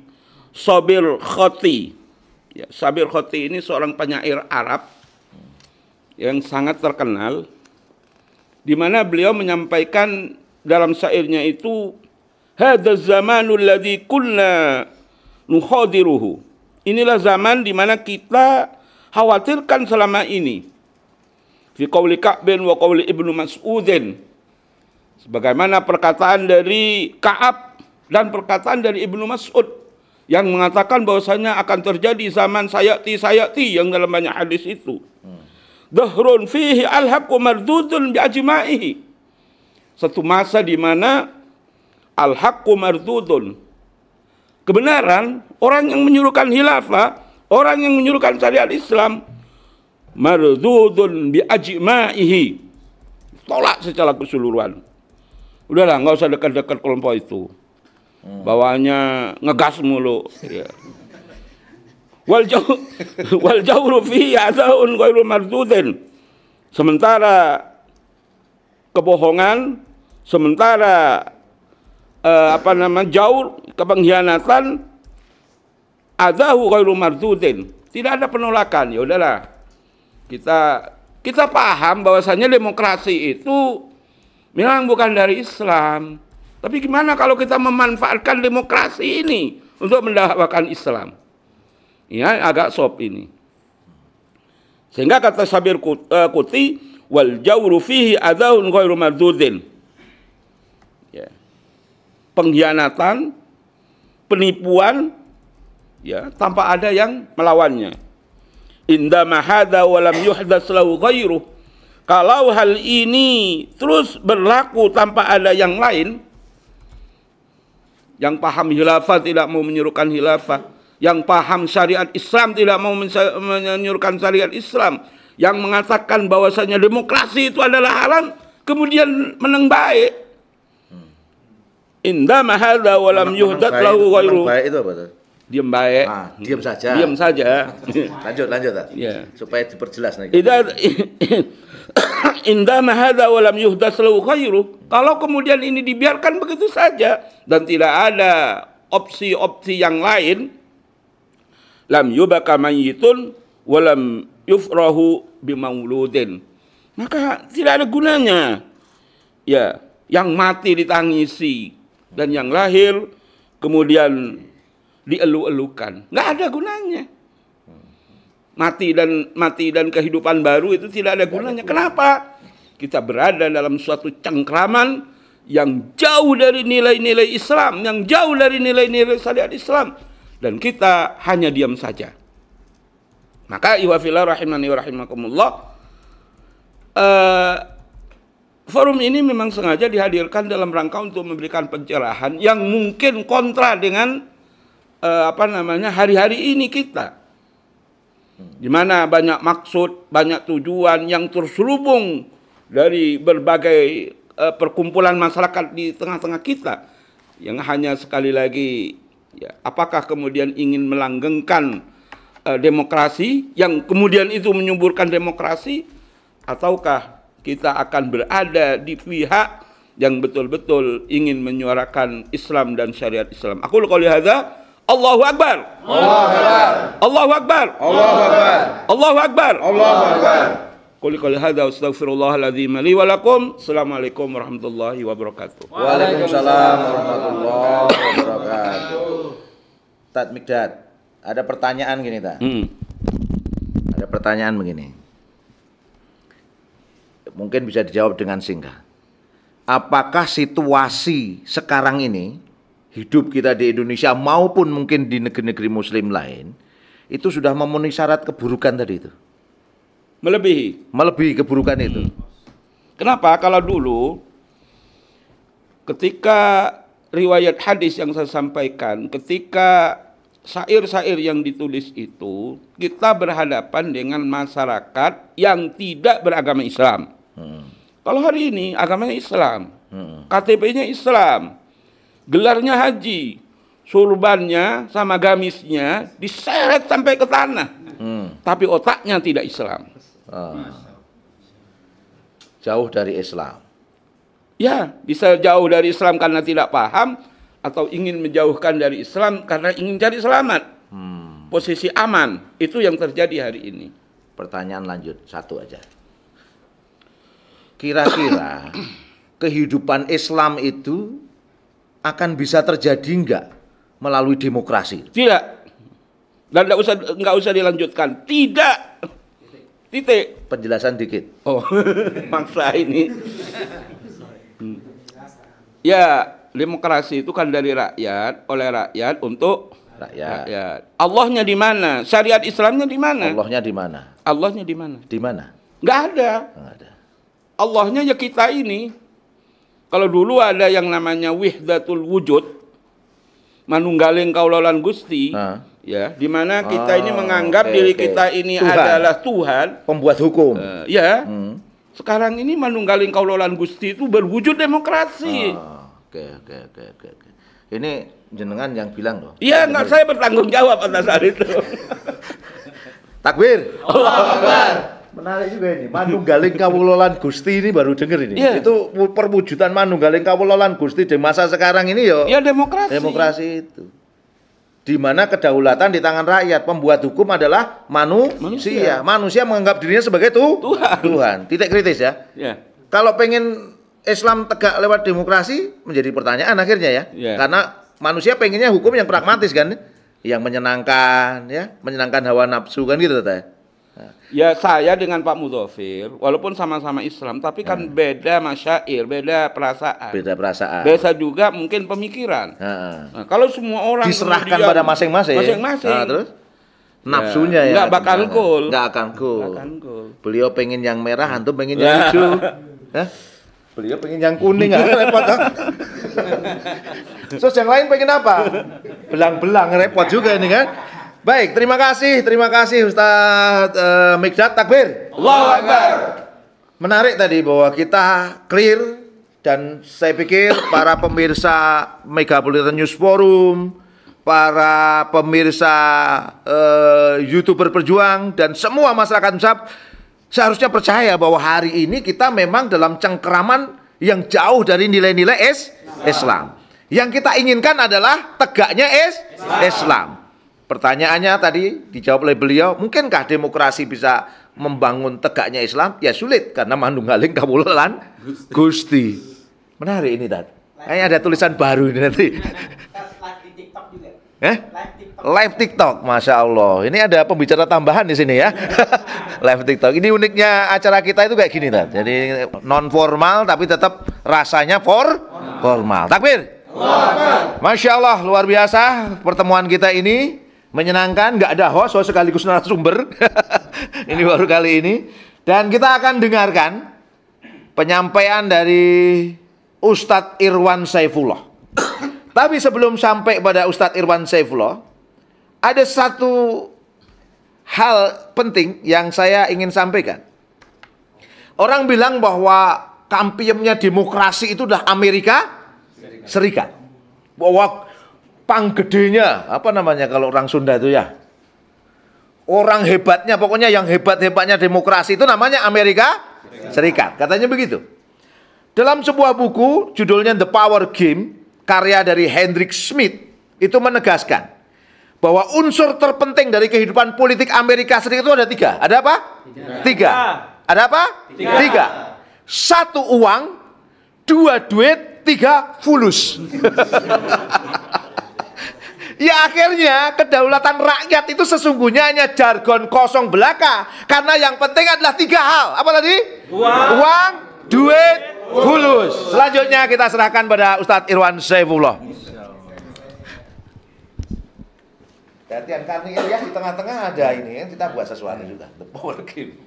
Sabir Khoti. Ya, Sabir Khoti ini seorang penyair Arab yang sangat terkenal, di mana beliau menyampaikan dalam syairnya itu, hadzal zamanul ladzi kunna nukhadiruhu. Inilah zaman di mana kita khawatirkan selama ini. Fi qauli Ka'bin wa qauli Ibnu Mas'udin. Sebagaimana perkataan dari Ka'ab dan perkataan dari Ibnu Mas'ud yang mengatakan bahwasanya akan terjadi zaman sayati yang dalam banyak hadis itu. Dahrun fihi al-haqqu mardudun bi ajma'ihi. Satu masa di mana al-haqqu mardudun, kebenaran, orang yang menyuruhkan khilafah, orang yang menyuruhkan syariat Islam, mardudun bi ajma'ihi, tolak secara keseluruhan. Udahlah, nggak usah dekat-dekat kelompok itu. Bawaannya ngegas mulu. Ya. Wal jawru fihi adaun ghairu mardudin. Sementara kebohongan, sementara jaur, kepengkhianatan, adahu ghairu mardudin. Tidak ada penolakan. Ya udahlah. Kita paham bahwasanya demokrasi itu memang bukan dari Islam. Tapi gimana kalau kita memanfaatkan demokrasi ini untuk mendakwakan Islam? Ya, agak sop ini. Sehingga kata Sabir Kuti, wal jawru fihi adaun ghairu mardudin. Ya. Pengkhianatan, penipuan, ya, tanpa ada yang melawannya. Indama hadza wa lam yuhdas lahu ghairuh. Kalau hal ini terus berlaku tanpa ada yang lain, yang paham khilafah tidak mau menyuruhkan khilafah, yang paham syariat Islam tidak mau menyuruhkan syariat Islam, yang mengatakan bahwasanya demokrasi itu adalah haram, kemudian menang baik. Indama hadza wa lam yuhdas lahu ghairuh. Baik itu apa tuh? Diam baik. Diam saja. Diam saja. Lanjut. Ya. Supaya diperjelas nih. Indama hadza wa lam yuhdas lahu ghairuh. Kalau kemudian ini dibiarkan begitu saja dan tidak ada opsi-opsi yang lain, lam yubaka mayyitun wa lam yufrahu bimauludin. Maka tidak ada gunanya. Ya, yang mati ditangisi dan yang lahir kemudian dielu-elukan. Nggak ada gunanya. Mati dan kehidupan baru itu tidak ada gunanya. Kenapa? Kita berada dalam suatu cengkraman yang jauh dari nilai-nilai Islam, yang jauh dari nilai-nilai syariat Islam, dan kita hanya diam saja. Maka iwafillah rahimani wa rahimakumullah, forum ini memang sengaja dihadirkan dalam rangka untuk memberikan pencerahan yang mungkin kontra dengan hari-hari ini kita, di mana banyak maksud, banyak tujuan yang terselubung dari berbagai perkumpulan masyarakat di tengah-tengah kita, yang hanya sekali lagi, ya, apakah kemudian ingin melanggengkan demokrasi yang kemudian itu menyuburkan demokrasi, ataukah kita akan berada di pihak yang betul-betul ingin menyuarakan Islam dan syariat Islam. Aku qouli hadza. Allahu Akbar. Allahu Akbar. Allahu Akbar. Allahu Akbar. Allahu Akbar. Qouli hadza astaghfirullahaladzim li wa lakum. Assalamualaikum warahmatullahi wabarakatuh. Waalaikumsalam warahmatullahi wabarakatuh. Tat Mikdad, ada pertanyaan gini, Ta. Ada pertanyaan begini. Mungkin bisa dijawab dengan singkat. Apakah situasi sekarang ini, hidup kita di Indonesia maupun mungkin di negeri-negeri muslim lain, itu sudah memenuhi syarat keburukan tadi itu? Melebihi keburukan itu. Kenapa? Kalau dulu ketika riwayat hadis yang saya sampaikan, ketika syair-syair yang ditulis itu, kita berhadapan dengan masyarakat yang tidak beragama Islam. Kalau hari ini agamanya Islam, KTP-nya Islam, gelarnya haji, surbannya sama gamisnya diseret sampai ke tanah, tapi otaknya tidak Islam. Jauh dari Islam. Ya, bisa jauh dari Islam karena tidak paham, atau ingin menjauhkan dari Islam karena ingin cari selamat, posisi aman. Itu yang terjadi hari ini. Pertanyaan lanjut, satu aja. Kira-kira kehidupan Islam itu akan bisa terjadi enggak melalui demokrasi? Tidak. Dan enggak usah dilanjutkan. Tidak. Titik. Penjelasan dikit. Oh, maksa ini. Ya, demokrasi itu kan dari rakyat, oleh rakyat, untuk Rakyat. rakyat. Allahnya di mana? Syariat Islamnya di mana? Allahnya di mana? Allahnya di mana? Di mana? Nggak ada. Nggak ada. Allahnya ya kita ini. Kalau dulu ada yang namanya wihdatul wujud, manunggaling kaulolan Gusti, ya, di mana kita ini menganggap diri kita ini Tuhan. adalah Tuhan, Pembuat hukum. ya. Sekarang ini manunggaling kaulolan Gusti itu berwujud demokrasi. Oke. Ini jenengan yang bilang loh. Iya, nggak, saya bertanggung jawab atas hal itu. Takbir. Allahu Akbar. Menarik juga ini. Manunggaling kawulolan Gusti ini baru denger ini. Iya. Itu perwujudan manunggaling kawulolan Gusti di masa sekarang ini yo. Ya demokrasi. Demokrasi itu. Di mana kedaulatan di tangan rakyat, pembuat hukum adalah manusia. Manusia menganggap dirinya sebagai Tuhan. Titik kritis ya. Ya. Kalau pengen Islam tegak lewat demokrasi menjadi pertanyaan akhirnya ya. Ya. Karena manusia pengennya hukum yang pragmatis kan, yang menyenangkan ya, menyenangkan hawa nafsu kan gitu Teh. Ya, saya dengan Pak Mudhofir, walaupun sama-sama Islam, tapi kan beda masyair, beda perasaan. Beda perasaan. Beda juga mungkin pemikiran. Nah, kalau semua orang diserahkan kemudian pada masing-masing. Masing-masing. Nah, terus nafsunya ya. Nggak bakal cool. Nggak akan cool. Nggak akan cool. Beliau pengen yang merah, antum pengen yang hijau. Hah? Beliau pengen yang kuning, repot. Terus yang lain pengen apa? Belang-belang, repot juga ini kan. Baik, terima kasih Ustadz Mikdad. Takbir. Allahu Akbar. Menarik tadi bahwa kita clear, dan saya pikir para pemirsa Megapolitan News Forum, para pemirsa YouTuber Berjuang, dan semua masyarakat Musab seharusnya percaya bahwa hari ini kita memang dalam cengkeraman yang jauh dari nilai-nilai Islam. Yang kita inginkan adalah tegaknya Islam. Pertanyaannya tadi dijawab oleh beliau, mungkinkah demokrasi bisa membangun tegaknya Islam? Ya sulit, karena manunggaling kawulolan Gusti. Menarik ini, Tat. Kayaknya ada tulisan baru ini nanti. Live di TikTok juga. Live TikTok, Masya Allah. Ini ada pembicara tambahan di sini ya. Live TikTok. Ini uniknya acara kita itu kayak gini, Tat. Jadi non formal tapi tetap rasanya formal. Takbir. Masya Allah, luar biasa pertemuan kita ini. Menyenangkan, nggak ada host sekaligus narasumber. Ini baru kali ini. Dan kita akan dengarkan penyampaian dari Ustadz Irwan Saifullah. Tapi sebelum sampai pada Ustadz Irwan Saifullah, ada satu hal penting yang saya ingin sampaikan. Orang bilang bahwa kampionnya demokrasi itu udah Amerika Serikat. Bahwa panggedenya, apa namanya kalau orang Sunda itu ya, orang hebatnya, pokoknya yang hebat-hebatnya demokrasi itu namanya Amerika Serikat. Katanya begitu. Dalam sebuah buku judulnya The Power Game, karya dari Hendrik Smith, itu menegaskan bahwa unsur terpenting dari kehidupan politik Amerika Serikat itu ada tiga. Ada apa? Tiga. Ada apa? Tiga. Satu, uang. Dua, duit. Tiga, fulus. Ya akhirnya kedaulatan rakyat itu sesungguhnya hanya jargon kosong belaka. Karena yang penting adalah tiga hal. Apa tadi? Uang, duit, fulus. Selanjutnya kita serahkan pada Ustadz Irwan Saifullah. Gantian Karniel ya, di tengah-tengah ada ini, kita buat sesuatu juga. The Power Game.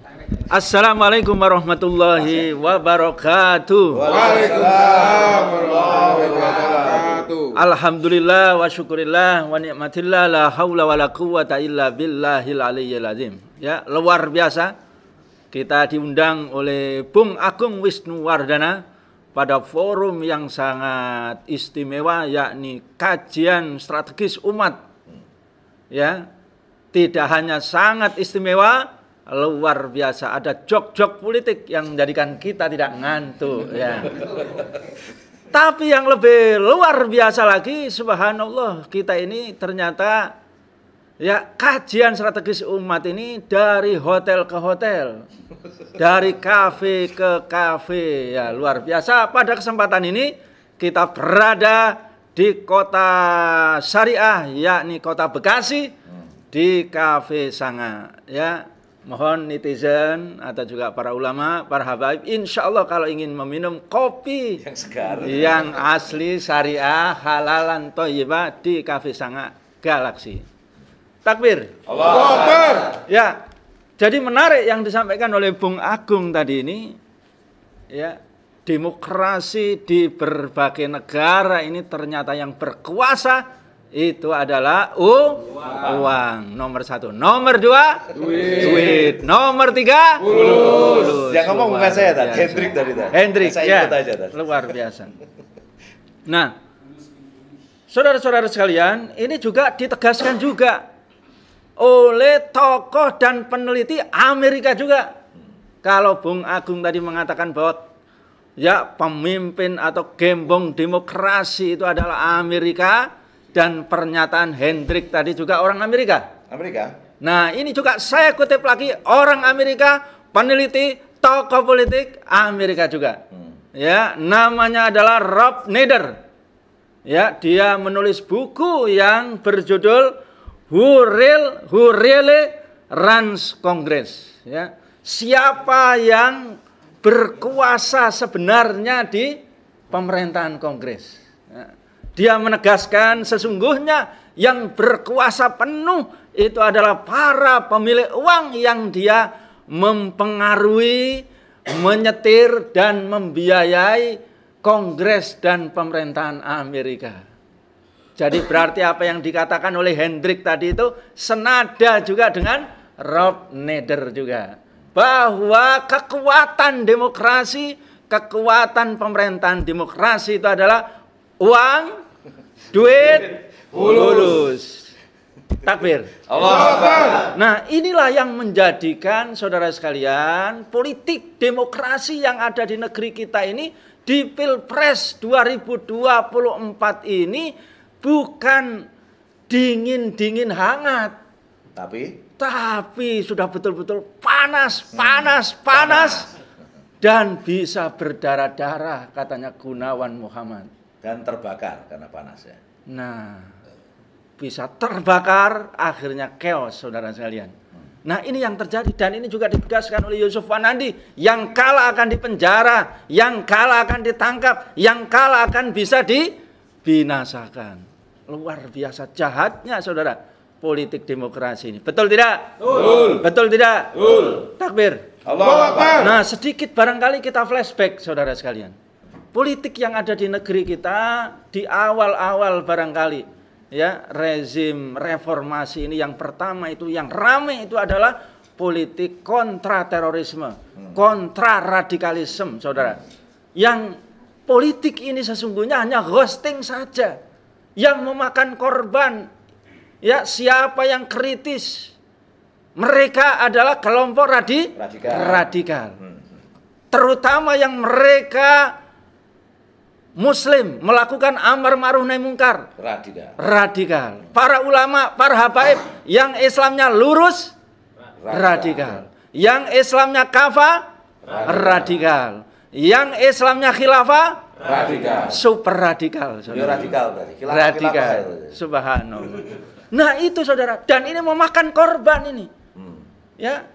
Assalamualaikum warahmatullahi wabarakatuh. Waalaikumsalam warahmatullahi wabarakatuh. Alhamdulillah wa syukurillah wa ni'matillah la haula wa la quwata illa billahil aliyyil azim. Ya, luar biasa. Kita diundang oleh Bung Agung Wisnuwardana pada forum yang sangat istimewa, yakni kajian strategis umat. Ya, tidak hanya sangat istimewa, luar biasa, ada jok-jok politik yang menjadikan kita tidak ngantuk ya. Tapi yang lebih luar biasa lagi, subhanallah, kita ini ternyata ya kajian strategis umat ini dari hotel ke hotel, dari kafe ke kafe, ya luar biasa. Pada kesempatan ini kita berada di kota syariah, yakni kota Bekasi, di Kafe Sanga, ya. mohon netizen atau juga para ulama, para habaib, insya Allah kalau ingin meminum kopi Yang segar. yang asli syariah halalan thayyibah di Cafe Sanga Galaxy. Takbir. Allahu Akbar. Ya, jadi menarik yang disampaikan oleh Bung Agung tadi ini, ya, demokrasi di berbagai negara ini ternyata yang berkuasa itu adalah uang. Nomor 1. Nomor 2, duit. Nomor 3, fulus. Yang ngomong bukan saya tadi, Biasa. Hendrik tadi. Hendrik, Saya ya, ikut aja tadi. luar biasa. Nah, saudara-saudara sekalian, ini juga ditegaskan juga oleh tokoh dan peneliti Amerika juga. Kalau Bung Agung tadi mengatakan bahwa ya pemimpin atau gembong demokrasi itu adalah Amerika, dan pernyataan Hendrik tadi juga orang Amerika. Amerika. Nah, ini juga saya kutip lagi orang Amerika, peneliti, tokoh politik Amerika juga. Ya, namanya adalah Rob Nader. Ya, dia menulis buku yang berjudul Who Really Runs Congress. Ya, siapa yang berkuasa sebenarnya di pemerintahan Kongres. Ya. Dia menegaskan sesungguhnya yang berkuasa penuh itu adalah para pemilik uang yang dia mempengaruhi, menyetir dan membiayai Kongres dan pemerintahan Amerika. Jadi berarti apa yang dikatakan oleh Hendrik tadi itu senada juga dengan Rob Nader juga. Bahwa kekuatan demokrasi, kekuatan pemerintahan demokrasi itu adalah uang, duit, fulus. Takbir. Allahu Akbar. Nah, inilah yang menjadikan saudara sekalian politik demokrasi yang ada di negeri kita ini di Pilpres 2024 ini bukan dingin-dingin hangat, tapi sudah betul-betul panas dan bisa berdarah-darah katanya Gunawan Muhammad. Dan terbakar karena panas ya. Nah, bisa terbakar, akhirnya chaos, saudara sekalian. Nah, ini yang terjadi dan ini juga ditegaskan oleh Yusuf Wanandi. Yang kalah akan dipenjara, yang kalah akan ditangkap, yang kalah akan bisa dibinasakan. Luar biasa jahatnya, saudara, politik demokrasi ini. Betul tidak? Betul. Betul tidak? Betul. Takbir. Allahu Akbar. Nah, sedikit barangkali kita flashback, saudara sekalian. Politik yang ada di negeri kita di awal-awal barangkali ya rezim reformasi ini yang pertama itu yang ramai itu adalah politik kontra terorisme, kontra radikalisme, saudara. Yang politik ini sesungguhnya hanya ghosting saja, yang memakan korban. Ya, siapa yang kritis? Mereka adalah kelompok radikal. Terutama yang mereka Muslim melakukan amar ma'ruf nahi mungkar. Radikal. Para ulama, para habaib yang Islamnya lurus, radikal. Yang Islamnya radikal. Yang Islamnya khilafah, super radikal. Radikal berarti. Radikal. Subhanallah. Nah itu saudara. Dan ini memakan korban ini. Ya.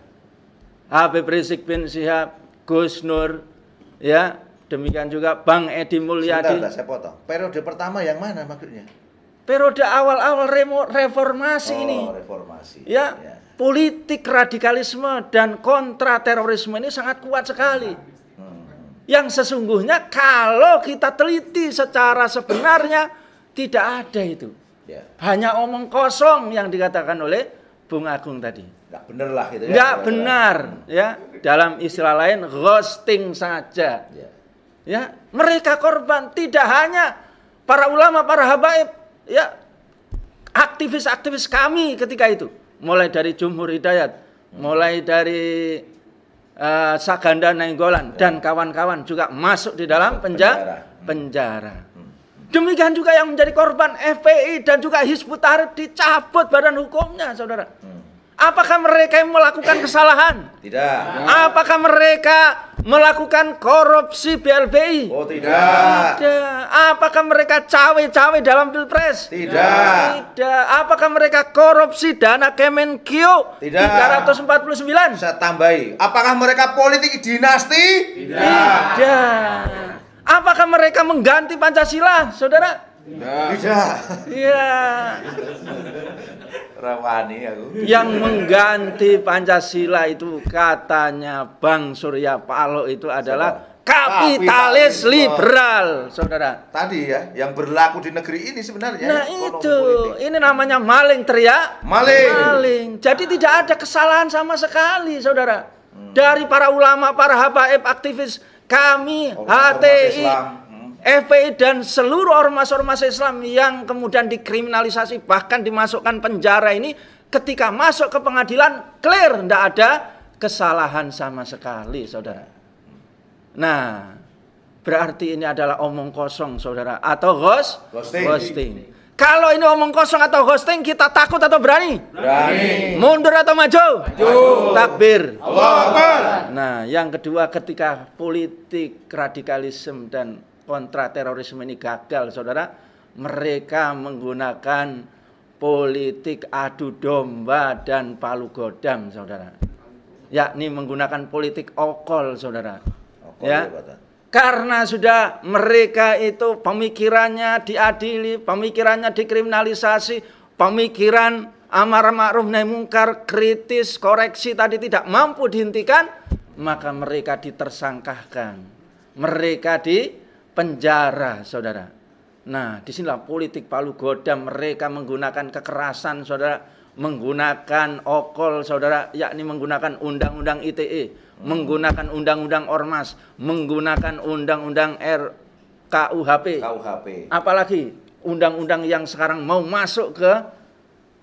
Habib Rizik bin Syihab, Gus Nur, ya. Demikian juga Bang Edi Mulyadi. Sebentar, saya potong. Periode pertama yang mana maksudnya? Periode awal-awal reformasi ini. Reformasi. Ya, politik radikalisme dan kontra terorisme ini sangat kuat sekali. Yang sesungguhnya kalau kita teliti secara sebenarnya tidak ada itu. Hanya omong kosong yang dikatakan oleh Bung Agung tadi. Nggak benar lah gitu ya. Nggak benar, ya. Dalam istilah lain ghosting saja. Ya, mereka korban tidak hanya para ulama, para habaib, ya, aktivis-aktivis kami ketika itu, mulai dari Jumhur Hidayat, mulai dari Saganda Nainggolan dan kawan-kawan juga masuk di dalam penjara. Demikian juga yang menjadi korban FPI dan juga Hizbut Tahrir dicabut badan hukumnya, saudara. Apakah mereka yang melakukan kesalahan? Tidak. Apakah mereka melakukan korupsi BLBI? Oh, tidak. Tidak. Apakah mereka cawe-cawe dalam Pilpres? Tidak. Tidak. Apakah mereka korupsi dana Kemenkeu? Tidak. 349? Saya tambahi, apakah mereka politik dinasti? Tidak. Apakah mereka mengganti Pancasila, saudara? Tidak. Iya. Rawani aku. Yang mengganti Pancasila itu katanya Bang Surya Paloh itu adalah kapitalis liberal, saudara. Tadi ya, yang berlaku di negeri ini sebenarnya. Nah ekonomi itu, politik. ini namanya maling teriak. Maling. Jadi tidak ada kesalahan sama sekali, saudara. Dari para ulama, para habaib, aktivis kami, Ormas HTI, Islam. FPI dan seluruh ormas-ormas Islam yang kemudian dikriminalisasi bahkan dimasukkan penjara ini, ketika masuk ke pengadilan clear, tidak ada kesalahan sama sekali, saudara. Nah, berarti ini adalah omong kosong, saudara, atau ghosting. Kalau ini omong kosong atau ghosting, kita takut atau berani? Berani. Mundur atau maju? Takbir. Allahu Akbar. Nah, yang kedua, ketika politik radikalisme dan kontra terorisme ini gagal, saudara, mereka menggunakan politik adu domba dan palu godam, saudara. Yakni menggunakan politik okol, saudara. Ya. Karena sudah mereka itu pemikirannya diadili, pemikirannya dikriminalisasi, pemikiran amar ma'ruf nahi mungkar, kritis, koreksi tadi tidak mampu dihentikan, maka mereka ditersangkakan. Mereka di penjara, saudara. Nah, disinilah politik palu godam, mereka menggunakan kekerasan, saudara, menggunakan okol, saudara, yakni menggunakan undang-undang ITE, menggunakan undang-undang ormas, menggunakan undang-undang RKUHP. Apalagi undang-undang yang sekarang mau masuk ke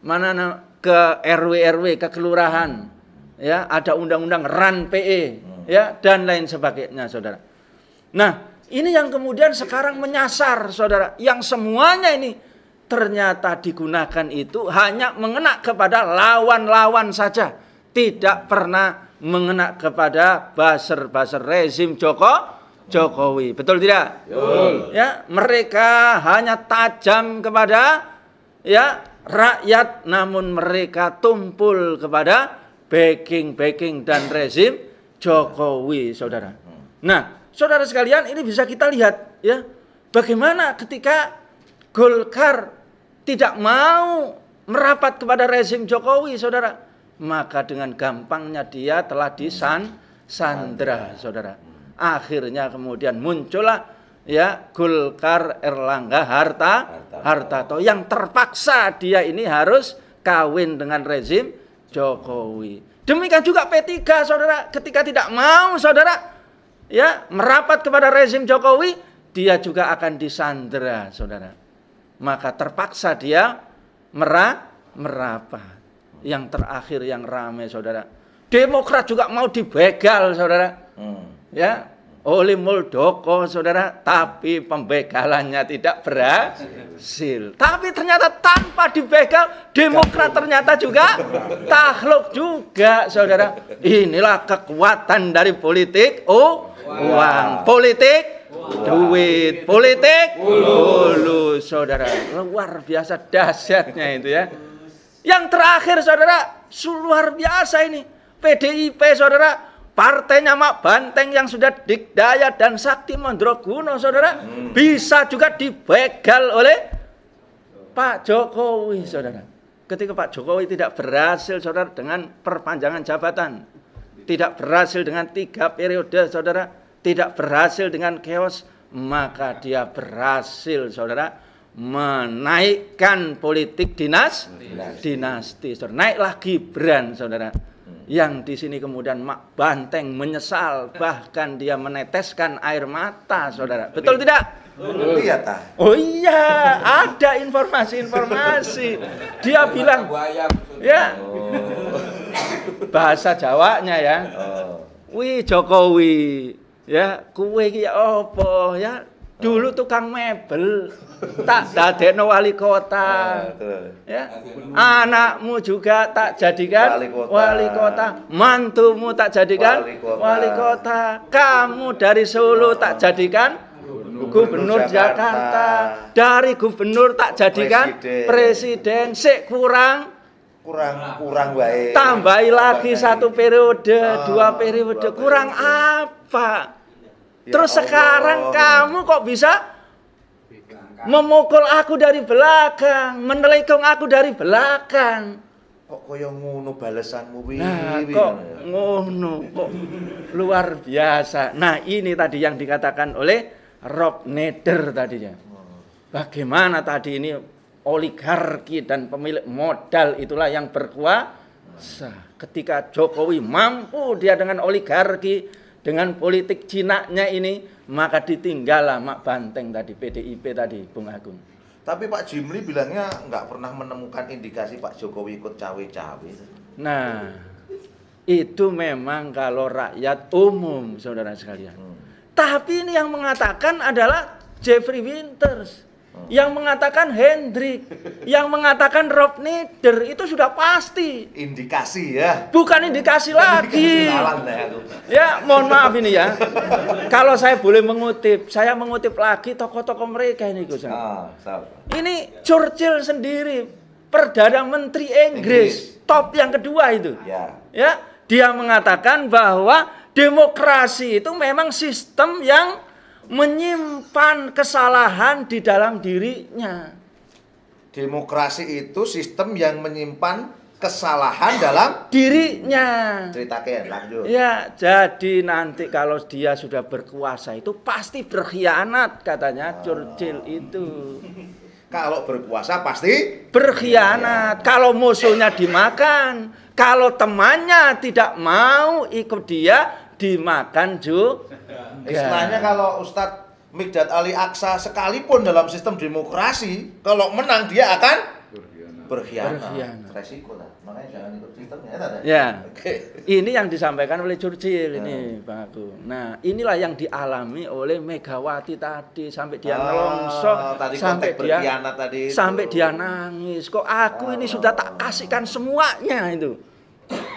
mana, ke RW, ke kelurahan. Ya, ada undang-undang RAN PE, ya, dan lain sebagainya, saudara. Nah, ini yang kemudian sekarang menyasar, saudara, yang semuanya ini ternyata digunakan itu hanya mengena kepada lawan-lawan saja, tidak pernah mengena kepada buzzer-buzzer rezim Jokowi. Betul tidak? Betul. Ya, mereka hanya tajam kepada ya rakyat, namun mereka tumpul kepada backing dan rezim Jokowi, saudara. Nah, saudara sekalian, ini bisa kita lihat ya, bagaimana ketika Golkar tidak mau merapat kepada rezim Jokowi, saudara, maka dengan gampangnya dia telah disandra, saudara. Akhirnya kemudian muncullah ya Golkar Erlangga Hartarto yang terpaksa dia ini harus kawin dengan rezim Jokowi. Demikian juga P3, saudara, ketika tidak mau, saudara, ya merapat kepada rezim Jokowi, dia juga akan disandra, saudara. Maka terpaksa dia merapat. Yang terakhir yang ramai, saudara, Demokrat juga mau dibegal, saudara. Ya, oleh Muldoko, saudara, tapi pembegalannya tidak berhasil. Tapi ternyata tanpa dibegal, Demokrat ternyata juga takluk juga, saudara. Inilah kekuatan dari politik uang, politik duit, politik hulu, saudara. Luar biasa dahsyatnya itu ya. Yang terakhir, saudara, luar biasa ini. PDIP, saudara, partainya Mak Banteng yang sudah dikdaya dan Sakti Mandragono, saudara, bisa juga dibegal oleh Pak Jokowi, saudara. Ketika Pak Jokowi tidak berhasil, saudara, dengan perpanjangan jabatan, tidak berhasil dengan 3 periode, saudara, tidak berhasil dengan chaos, maka dia berhasil, saudara, menaikkan politik dinasti, saudara. Naiklah Gibran, saudara. Yang di sini kemudian Mak Banteng menyesal, bahkan dia meneteskan air mata, saudara. Betul tidak? Lihat ah. Oh iya, ada informasi-informasi. Dia bilang, ya, bahasa Jawanya ya. Wih Jokowi, ya, kue ki apa ya? Dulu tukang mebel tak dadekno wali kota. Ya. Anakmu juga tak jadikan wali kota. Mantumu tak jadikan wali kota. Kamu dari Solo tak jadikan gubernur Jakarta. Dari gubernur tak jadikan presiden. Sik kurang wae. Tambahi lagi 1 periode, 2 periode. Kurang apa? Terus sekarang kamu kok bisa memukul aku dari belakang, menelikung aku dari belakang. Kok kaya ngono balesanmu wi. Nah, kok ngono, kok luar biasa. Nah, ini tadi yang dikatakan oleh Rob Nader tadinya. Bagaimana tadi ini oligarki dan pemilik modal itulah yang berkuasa. Ketika Jokowi mampu dia dengan oligarki, dengan politik Cina-nya ini, maka ditinggallah Mak Banteng tadi, PDIP tadi, Bung Agung. Tapi Pak Jimli bilangnya nggak pernah menemukan indikasi Pak Jokowi ikut cawe-cawe. Nah, itu memang kalau rakyat umum, saudara sekalian. Tapi ini yang mengatakan adalah Jeffrey Winters. Yang mengatakan Hendrik, yang mengatakan Rob Nader, itu sudah pasti. Indikasi ya. Bukan indikasi lagi. Ya, mohon maaf ini ya. Kalau saya boleh mengutip, saya mengutip lagi tokoh-tokoh mereka ini, Gus. Ini Churchill sendiri, Perdana Menteri Inggris, top yang kedua itu. Ya, dia mengatakan bahwa demokrasi itu memang sistem yang menyimpan kesalahan di dalam dirinya. Demokrasi itu sistem yang menyimpan kesalahan dalam dirinya. Ceritakan, lanjut. Ya, jadi nanti kalau dia sudah berkuasa itu pasti berkhianat, katanya Churchill itu. Kalau berkuasa pasti berkhianat. Kalau musuhnya dimakan, kalau temannya tidak mau ikut dia, dimakan juga. Istilahnya kalau Ustadz Mikdad Ali Aqsa sekalipun dalam sistem demokrasi, kalau menang dia akan berkhianat. Resiko lah. Makanya jangan ikut sistemnya ya. Ini yang disampaikan oleh Churchill ini, Bang Agung. Nah, inilah yang dialami oleh Megawati tadi sampai dia nelongso, sampai dia nangis. Kok aku ini sudah tak kasihkan semuanya itu.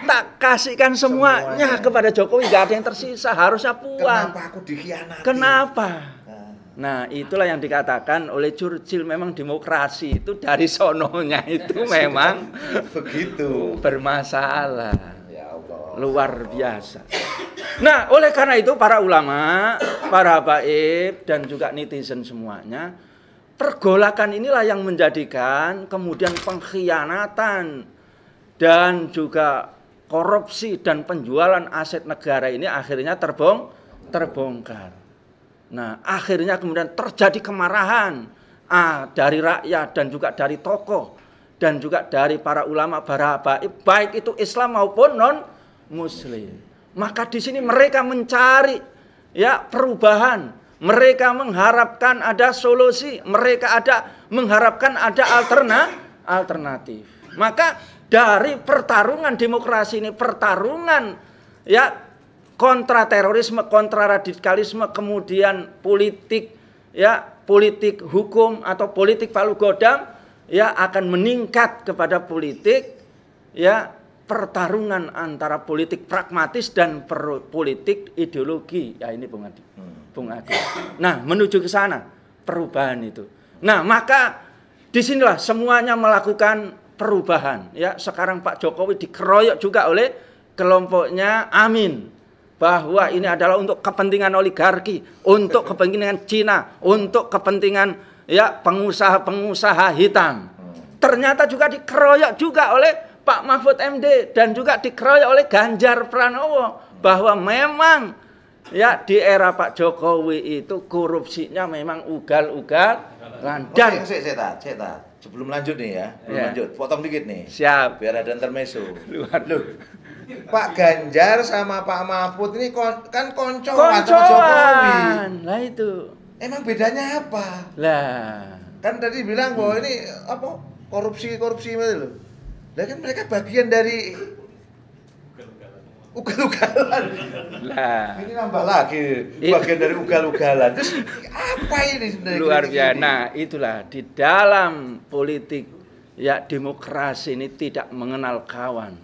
Tak kasihkan semuanya kepada Jokowi, gak ada yang tersisa, harusnya puas. Kenapa aku dikhianati? Kenapa? Nah, itulah yang dikatakan oleh Churchill, memang demokrasi itu dari sononya itu memang begitu bermasalah. Ya Allah. Luar biasa. Nah, oleh karena itu para ulama, para habaib dan juga netizen semuanya, pergolakan inilah yang menjadikan kemudian pengkhianatan dan juga korupsi dan penjualan aset negara ini akhirnya terbongkar. Nah, akhirnya kemudian terjadi kemarahan dari rakyat dan juga dari tokoh dan juga dari para ulama, para habaib, baik itu Islam maupun non-Muslim. Maka di sini mereka mencari ya perubahan, mereka mengharapkan ada solusi, mereka mengharapkan ada alternatif. Maka dari pertarungan demokrasi ini, pertarungan ya kontra terorisme, kontra radikalisme, kemudian politik ya, politik hukum atau politik palu godam ya akan meningkat kepada politik ya pertarungan antara politik pragmatis dan politik ideologi. Ya ini Bung Adi. Nah, menuju ke sana perubahan itu. Nah, maka disinilah semuanya melakukan perubahan ya. Sekarang Pak Jokowi dikeroyok juga oleh kelompoknya Amin bahwa ini adalah untuk kepentingan oligarki, untuk kepentingan Cina, untuk kepentingan ya pengusaha-pengusaha hitam. Ternyata juga dikeroyok juga oleh Pak Mahfud MD dan juga dikeroyok oleh Ganjar Pranowo bahwa memang ya di era Pak Jokowi itu korupsinya memang ugal-ugalan. Dan sebelum lanjut nih ya, lanjut, potong dikit nih. Siap. Biar ada intermezzo. Pak Ganjar sama Pak Mahfud ini kan koncoan sama Jokowi. Lah itu. Emang bedanya apa? Lah. Kan tadi bilang bahwa ini apa korupsi gitu loh. Lah kan mereka bagian dari Ugal-ugalan. Lah, Ini nambah lagi bagian dari ugal-ugalan. Terus apa ini sebenarnya? luar biasa. Nah, itulah di dalam politik ya demokrasi ini tidak mengenal kawan,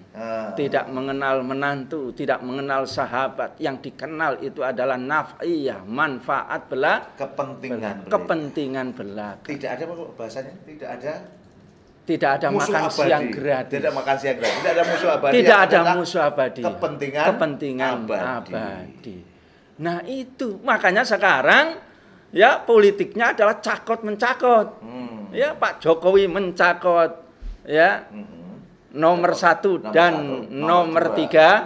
tidak mengenal menantu, tidak mengenal sahabat. Yang dikenal itu adalah naf'iyah, manfaat kepentingan belaka. Tidak ada bahasanya, Tidak ada musuh makan abadi. siang gratis. Tidak makan siang gratis. Tidak ada musuh abadi. Tidak Yang ada adalah musuh abadi. Kepentingan abadi. Nah, itu makanya sekarang ya politiknya adalah cakot mencakot. Ya, Pak Jokowi mencakot ya. Nomor 1 dan nomor 3.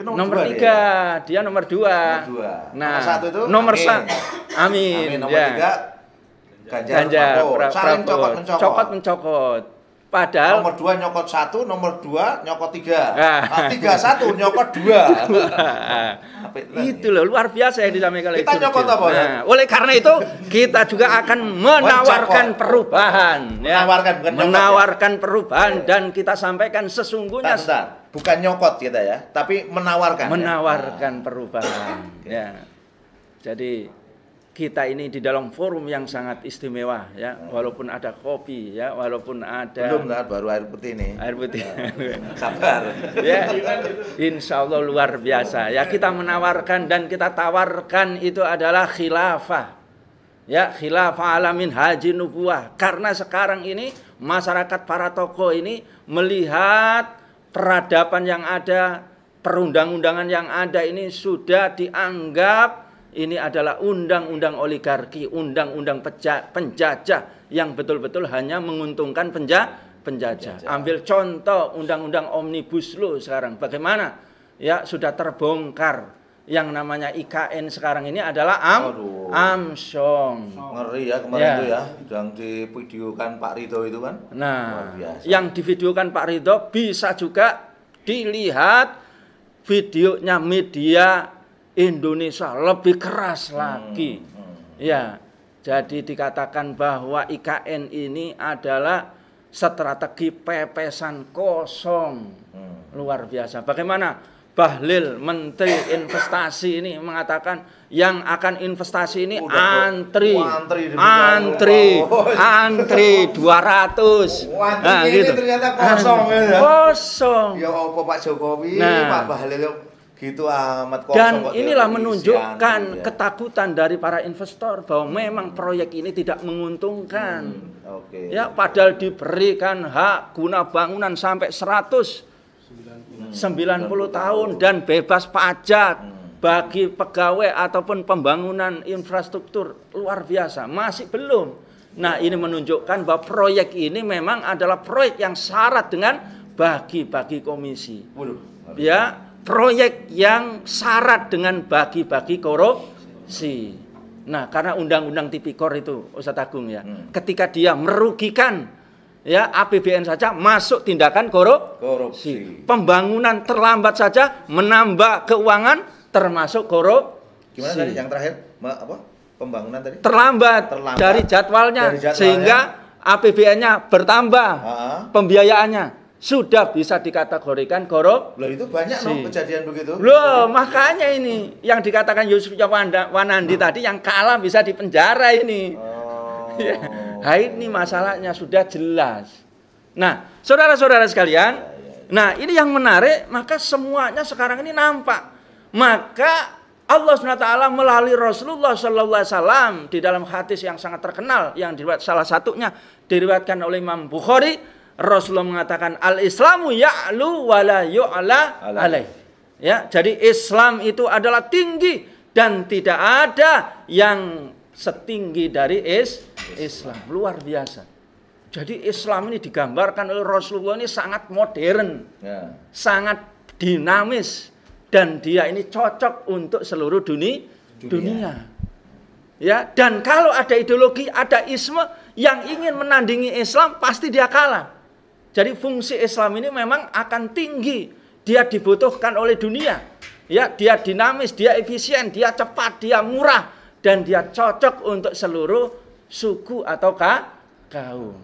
Nomor 3, dia nomor 2. Nah, nomor 1 itu nomor Amin. Nomor 3 Ganjar saling Prabowo. Cokot mencokot. Padahal nomor 2 nyokot 1, nomor 2 nyokot 3. Ah. 3-1 nyokot 2. Itu loh luar biasa yang disampaikan oleh Kita nyokot apa ya? Nah, oleh karena itu kita juga akan menawarkan perubahan ya. Menawarkan perubahan dan kita sampaikan sesungguhnya bukan nyokot kita ya, tapi menawarkan. Perubahan ya. Jadi kita ini di dalam forum yang sangat istimewa ya, walaupun ada kopi ya, walaupun ada baru air putih nih. Air putih. Sabar. Ya, insya Allah luar biasa. Ya, kita menawarkan dan kita tawarkan itu adalah khilafah. Ya, khilafah alamin haji nubuwah. Karena sekarang ini masyarakat para tokoh ini melihat peradaban yang ada, perundang-undangan yang ada ini sudah dianggap ini adalah undang-undang oligarki, undang-undang penjajah yang betul-betul hanya menguntungkan penjajah. Ambil contoh undang-undang Omnibus Law sekarang. Bagaimana? Ya, sudah terbongkar. Yang namanya IKN sekarang ini adalah Amsong. Ngeri ya kemarin itu ya, yang divideokan Pak Ridho itu kan. Nah, yang divideokan Pak Ridho bisa juga dilihat videonya media Indonesia lebih keras lagi. Ya, jadi dikatakan bahwa IKN ini adalah strategi pepesan kosong. Luar biasa. Bagaimana Bahlil, Menteri Investasi ini mengatakan yang akan investasi ini antri 200. Nah, gitu. Ternyata kosong ya. Kosong. Ya apa Pak Jokowi, Pak Bahlil gitu amat kosong. Dan inilah menunjukkan ketakutan dari para investor bahwa memang proyek ini tidak menguntungkan. Ya, padahal diberikan hak guna bangunan sampai 190 tahun dan bebas pajak bagi pegawai ataupun pembangunan infrastruktur. Luar biasa, masih belum. Nah, ini menunjukkan bahwa proyek ini memang adalah proyek yang syarat dengan bagi-bagi komisi. Ya, proyek yang syarat dengan bagi-bagi korupsi. Nah, karena undang-undang tipikor itu, Ustadz Agung ya, ketika dia merugikan ya APBN saja masuk tindakan korupsi. Pembangunan terlambat saja menambah keuangan termasuk korupsi. Gimana tadi yang terakhir? Apa? Pembangunan tadi? Terlambat dari jadwalnya sehingga APBN-nya bertambah, pembiayaannya sudah bisa dikategorikan korupsi. Loh, itu banyak loh kejadian begitu. Loh, makanya ini yang dikatakan Yusuf Wanandi tadi yang kalah bisa dipenjara ini. Nah, ini masalahnya sudah jelas. Nah, saudara-saudara sekalian, nah ini yang menarik, maka semuanya sekarang ini nampak. Maka Allah SWT melalui Rasulullah SAW di dalam hadis yang sangat terkenal yang diriwayatkan salah satunya diriwayatkan oleh Imam Bukhari, Rasulullah mengatakan al-Islamu ya'lu wa la yu'la alaih. Ya, jadi Islam itu adalah tinggi dan tidak ada yang setinggi dari Islam. Luar biasa. Jadi Islam ini digambarkan oleh Rasulullah ini sangat modern, sangat dinamis, dan dia ini cocok untuk seluruh dunia. Ya, dan kalau ada ideologi, ada isme yang ingin menandingi Islam, pasti dia kalah. Jadi fungsi Islam ini memang akan tinggi. Dia dibutuhkan oleh dunia. Ya, dia dinamis, dia efisien, dia cepat, dia murah, dan dia cocok untuk seluruh suku atau kaum.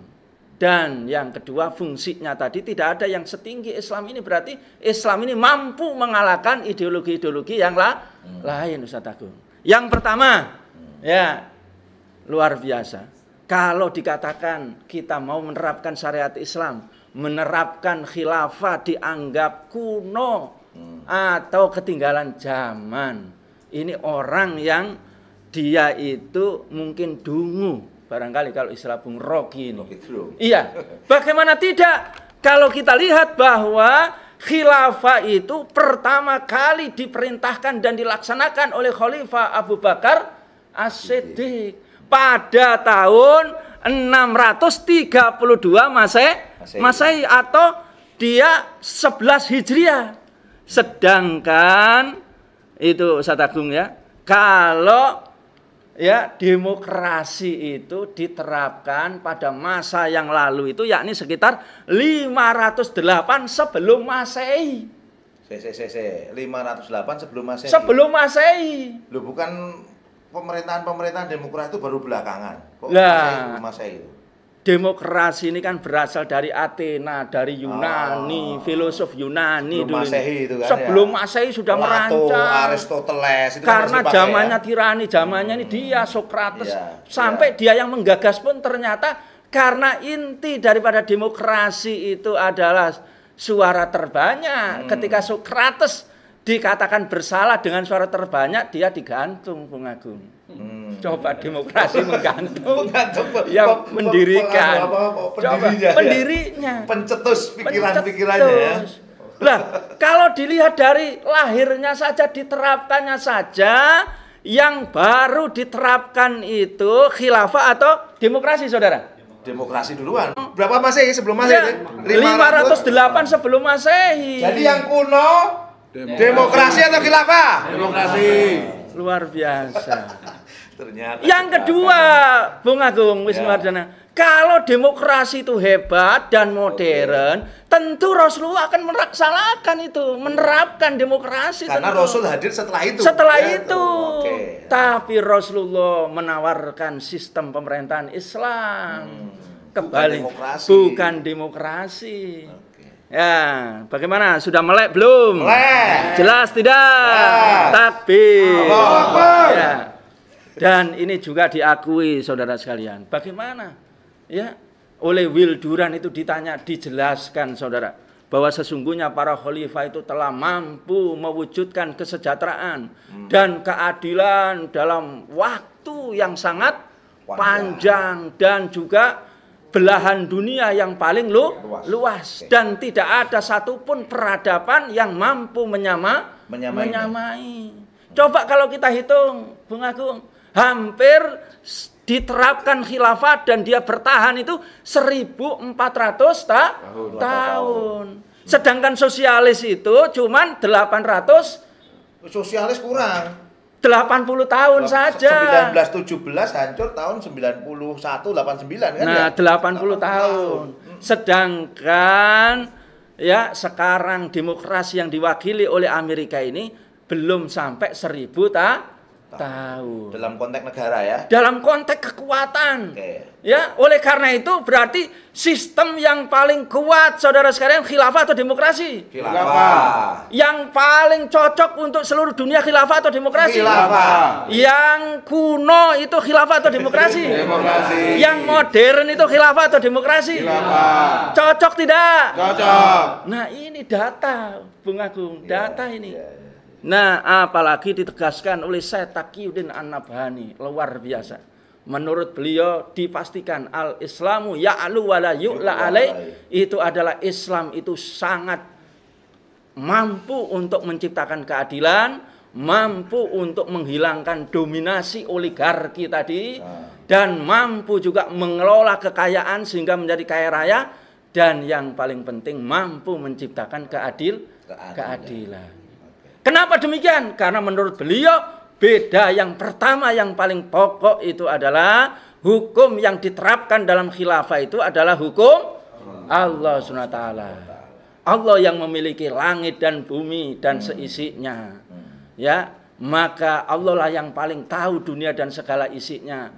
Dan yang kedua, fungsinya tadi tidak ada yang setinggi Islam ini, berarti Islam ini mampu mengalahkan ideologi-ideologi yang lain, Ustaz Agung. Yang pertama, ya luar biasa. Kalau dikatakan kita mau menerapkan syariat Islam, menerapkan khilafah dianggap kuno atau ketinggalan zaman. Ini orang yang dia itu mungkin dungu. Barangkali kalau istilah Bung Rocky ini. Iya. Bagaimana tidak? Kalau kita lihat bahwa khilafah itu pertama kali diperintahkan dan dilaksanakan oleh Khalifah Abu Bakar As-Siddiq pada tahun 632 Masehi atau dia 11 Hijriah. Sedangkan itu Ustaz Agung ya, kalau ya demokrasi itu diterapkan pada masa yang lalu itu yakni sekitar 508 sebelum Masehi. 508 sebelum Masehi. Sebelum Masehi. Loh, bukan pemerintahan demokrasi itu baru belakangan. Kok Masehi itu? Demokrasi ini kan berasal dari Athena, dari Yunani, filosof Yunani sebelum dulu. Masehi itu kan, sebelum ya? Masehi sudah Plato, merancang. Aristoteles itu karena kan zamannya ya? tirani, zamannya ini dia Sokrates, ya. sampai dia yang menggagas pun ternyata karena inti daripada demokrasi itu adalah suara terbanyak. Ketika Sokrates dikatakan bersalah dengan suara terbanyak, dia digantung, Bung Agung. Coba demokrasi menggantung yang mendirikan. Pendirinya. Pencetus pikiran-pikirannya ya. Lah, kalau dilihat dari lahirnya saja, diterapkannya saja, yang baru diterapkan itu khilafah atau demokrasi, saudara? Demokrasi duluan. Berapa Masehi sebelum Masehi? Ya, 508 sebelum Masehi. Jadi yang kuno demokrasi atau khilafah? Demokrasi. Luar biasa. Ternyata Yang kedua, Bung Agung Wisnuwardana, kalau demokrasi itu hebat dan modern, tentu Rasulullah akan melaksanakan itu, menerapkan demokrasi. Karena tentu. Rasul hadir setelah itu. Setelah ya, itu. Tapi Rasulullah menawarkan sistem pemerintahan Islam. Kembali, bukan demokrasi. Ya, bagaimana? Sudah melek belum? Melek. Jelas tidak? Ya. Takbir. Allah. Ya. Dan ini juga diakui saudara sekalian. Bagaimana? Ya, oleh Will Durant itu ditanya, dijelaskan saudara, bahwa sesungguhnya para khalifah itu telah mampu mewujudkan kesejahteraan dan keadilan dalam waktu yang sangat panjang dan juga belahan dunia yang paling luas. Dan tidak ada satupun peradaban yang mampu menyamai. Coba kalau kita hitung, Bung Agung, hampir diterapkan khilafah dan dia bertahan itu 1400 tahun. Sedangkan sosialis itu cuman 800. Sosialis kurang. 80 tahun saja. 1917 hancur tahun 91 89 kan nah, ya? 80 tahun. Sedangkan ya sekarang demokrasi yang diwakili oleh Amerika ini belum sampai 1000 tahun. Dalam konteks negara ya. Dalam konteks kekuatan. Oke. Ya, oleh karena itu berarti sistem yang paling kuat saudara sekalian khilafah atau demokrasi? Khilafah. Yang paling cocok untuk seluruh dunia khilafah atau demokrasi? Khilafah. Yang kuno itu khilafah atau demokrasi? Demokrasi. Yang modern itu khilafah atau demokrasi? Khilafah. Cocok tidak? Cocok. Nah, ini data, Bung Agung, data ini. Nah, apalagi ditegaskan oleh Syekh Taqiyuddin An-Nabhani, luar biasa. Menurut beliau dipastikan al-Islamu ya'lu wa la yu'la alaih, itu adalah Islam itu sangat mampu untuk menciptakan keadilan, mampu untuk menghilangkan dominasi oligarki tadi, dan mampu juga mengelola kekayaan sehingga menjadi kaya raya, dan yang paling penting mampu menciptakan keadilan. Kenapa demikian? Karena menurut beliau beda yang pertama yang paling pokok itu adalah hukum yang diterapkan dalam khilafah itu adalah hukum Allah SWT. Allah yang memiliki langit dan bumi dan seisinya. Ya, maka Allah lah yang paling tahu dunia dan segala isinya.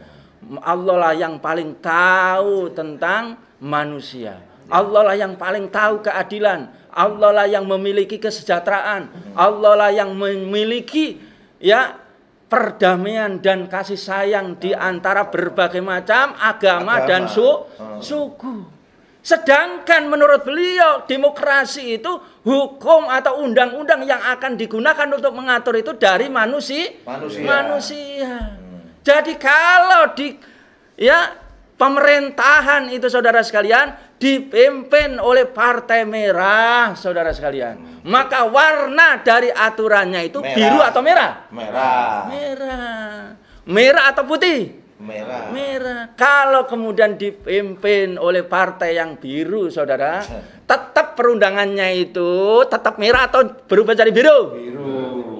Allah lah yang paling tahu tentang manusia. Allah lah yang paling tahu keadilan. Allah lah yang memiliki kesejahteraan. Allah lah yang memiliki ya perdamaian dan kasih sayang di antara berbagai macam agama dan suku. Sedangkan menurut beliau demokrasi itu hukum atau undang-undang yang akan digunakan untuk mengatur itu dari manusia. Jadi kalau pemerintahan itu saudara sekalian dipimpin oleh Partai Merah, saudara sekalian, maka warna dari aturannya itu merah. Biru atau merah? Merah atau putih? Merah. Kalau kemudian dipimpin oleh partai yang biru, saudara, tetap perundangannya itu tetap merah atau berubah jadi biru?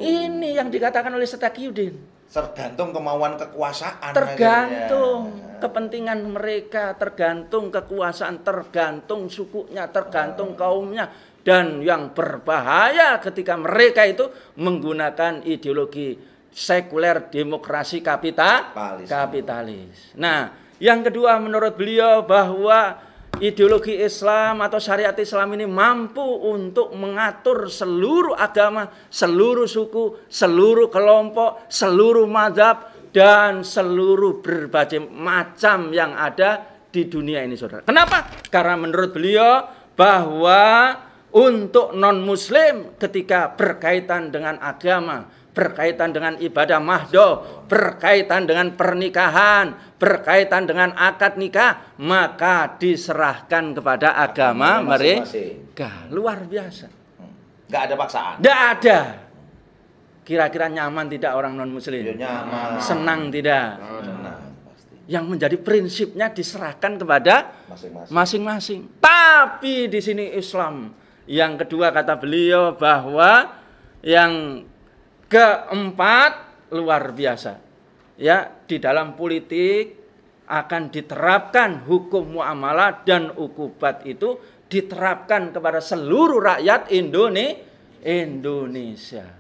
Ini yang dikatakan oleh Taqiyuddin. Tergantung kemauan kekuasaan. Tergantung kepentingan mereka, tergantung kekuasaan, tergantung sukunya, tergantung kaumnya. Dan yang berbahaya ketika mereka itu menggunakan ideologi sekuler demokrasi kapitalis. Nah, yang kedua menurut beliau bahwa ideologi Islam atau syariat Islam ini mampu untuk mengatur seluruh agama, seluruh suku, seluruh kelompok, seluruh mazhab, dan seluruh berbagai macam yang ada di dunia ini, saudara. Kenapa? Karena menurut beliau bahwa untuk non-muslim ketika berkaitan dengan agama, berkaitan dengan ibadah mahdoh, berkaitan dengan pernikahan, berkaitan dengan akad nikah, maka diserahkan kepada agama mereka. Luar biasa. Nggak ada paksaan. Nggak ada. Kira-kira nyaman tidak orang non-muslim? Ya, nyaman. Senang tidak? Senang, pasti. Yang menjadi prinsipnya diserahkan kepada masing-masing. Tapi di sini Islam. Yang kedua kata beliau bahwa yang keempat luar biasa. Ya, di dalam politik akan diterapkan hukum muamalah dan ukubat itu diterapkan kepada seluruh rakyat Indonesia.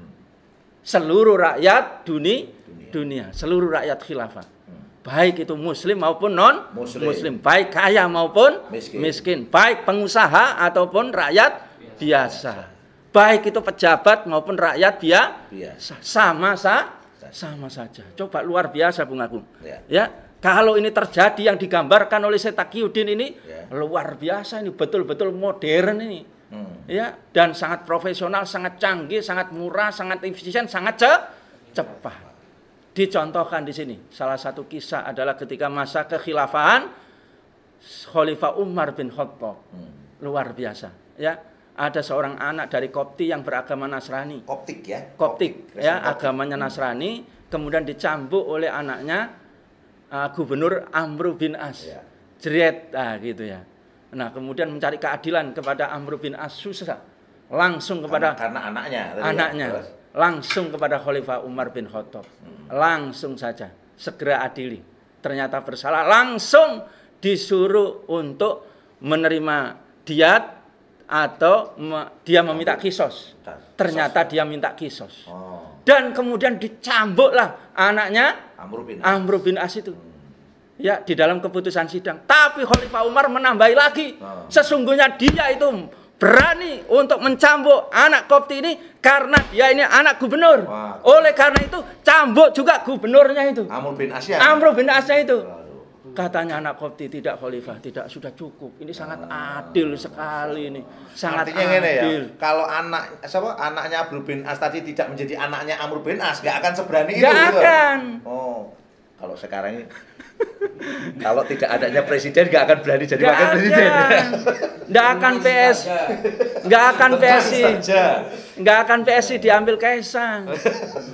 Seluruh rakyat dunia, seluruh rakyat khilafah. Baik itu muslim maupun non muslim, baik kaya maupun miskin, baik pengusaha ataupun rakyat biasa. Baik itu pejabat maupun rakyat biasa, sama saja. Coba luar biasa Bung Agung. Ya, kalau ini terjadi yang digambarkan oleh Taqiyuddin ini luar biasa, ini betul-betul modern ini. Ya, dan sangat profesional, sangat canggih, sangat murah, sangat efisien, sangat cepat. Dicontohkan di sini. Salah satu kisah adalah ketika masa kekhilafahan Khalifah Umar bin Khattab. Luar biasa, ya. Ada seorang anak dari Kopti yang beragama Nasrani. Koptik, ya, agamanya Nasrani. Kemudian dicambuk oleh anaknya Gubernur Amr bin As. Jeret, gitu ya. Nah, kemudian mencari keadilan kepada Amr bin As susah. Langsung kepada karena anaknya. Langsung kepada Khalifah Umar bin Khattab. Langsung saja segera adili. Ternyata bersalah, langsung disuruh untuk menerima diat atau dia meminta kisos. Ternyata dia minta kisos. Dan kemudian dicambuklah anaknya Amr bin As itu. Ya, di dalam keputusan sidang. Tapi Khalifah Umar menambahi lagi. Sesungguhnya dia itu berani untuk mencambuk anak Kopti ini karena dia ini anak gubernur. Oleh karena itu cambuk juga gubernurnya itu. Amr bin Asnya itu. Katanya anak Kopti, tidak Khalifah, tidak, sudah cukup. Ini sangat adil sekali ini. Sangat artinya adil. Ya, kalau anaknya Amr bin As tadi tidak menjadi anaknya Amr bin As, nggak akan seberani itu. Nggak akan. Kalau sekarang ini kalau tidak adanya presiden nggak akan berani jadi wakil presiden. Nggak akan PSI diambil Kaisang.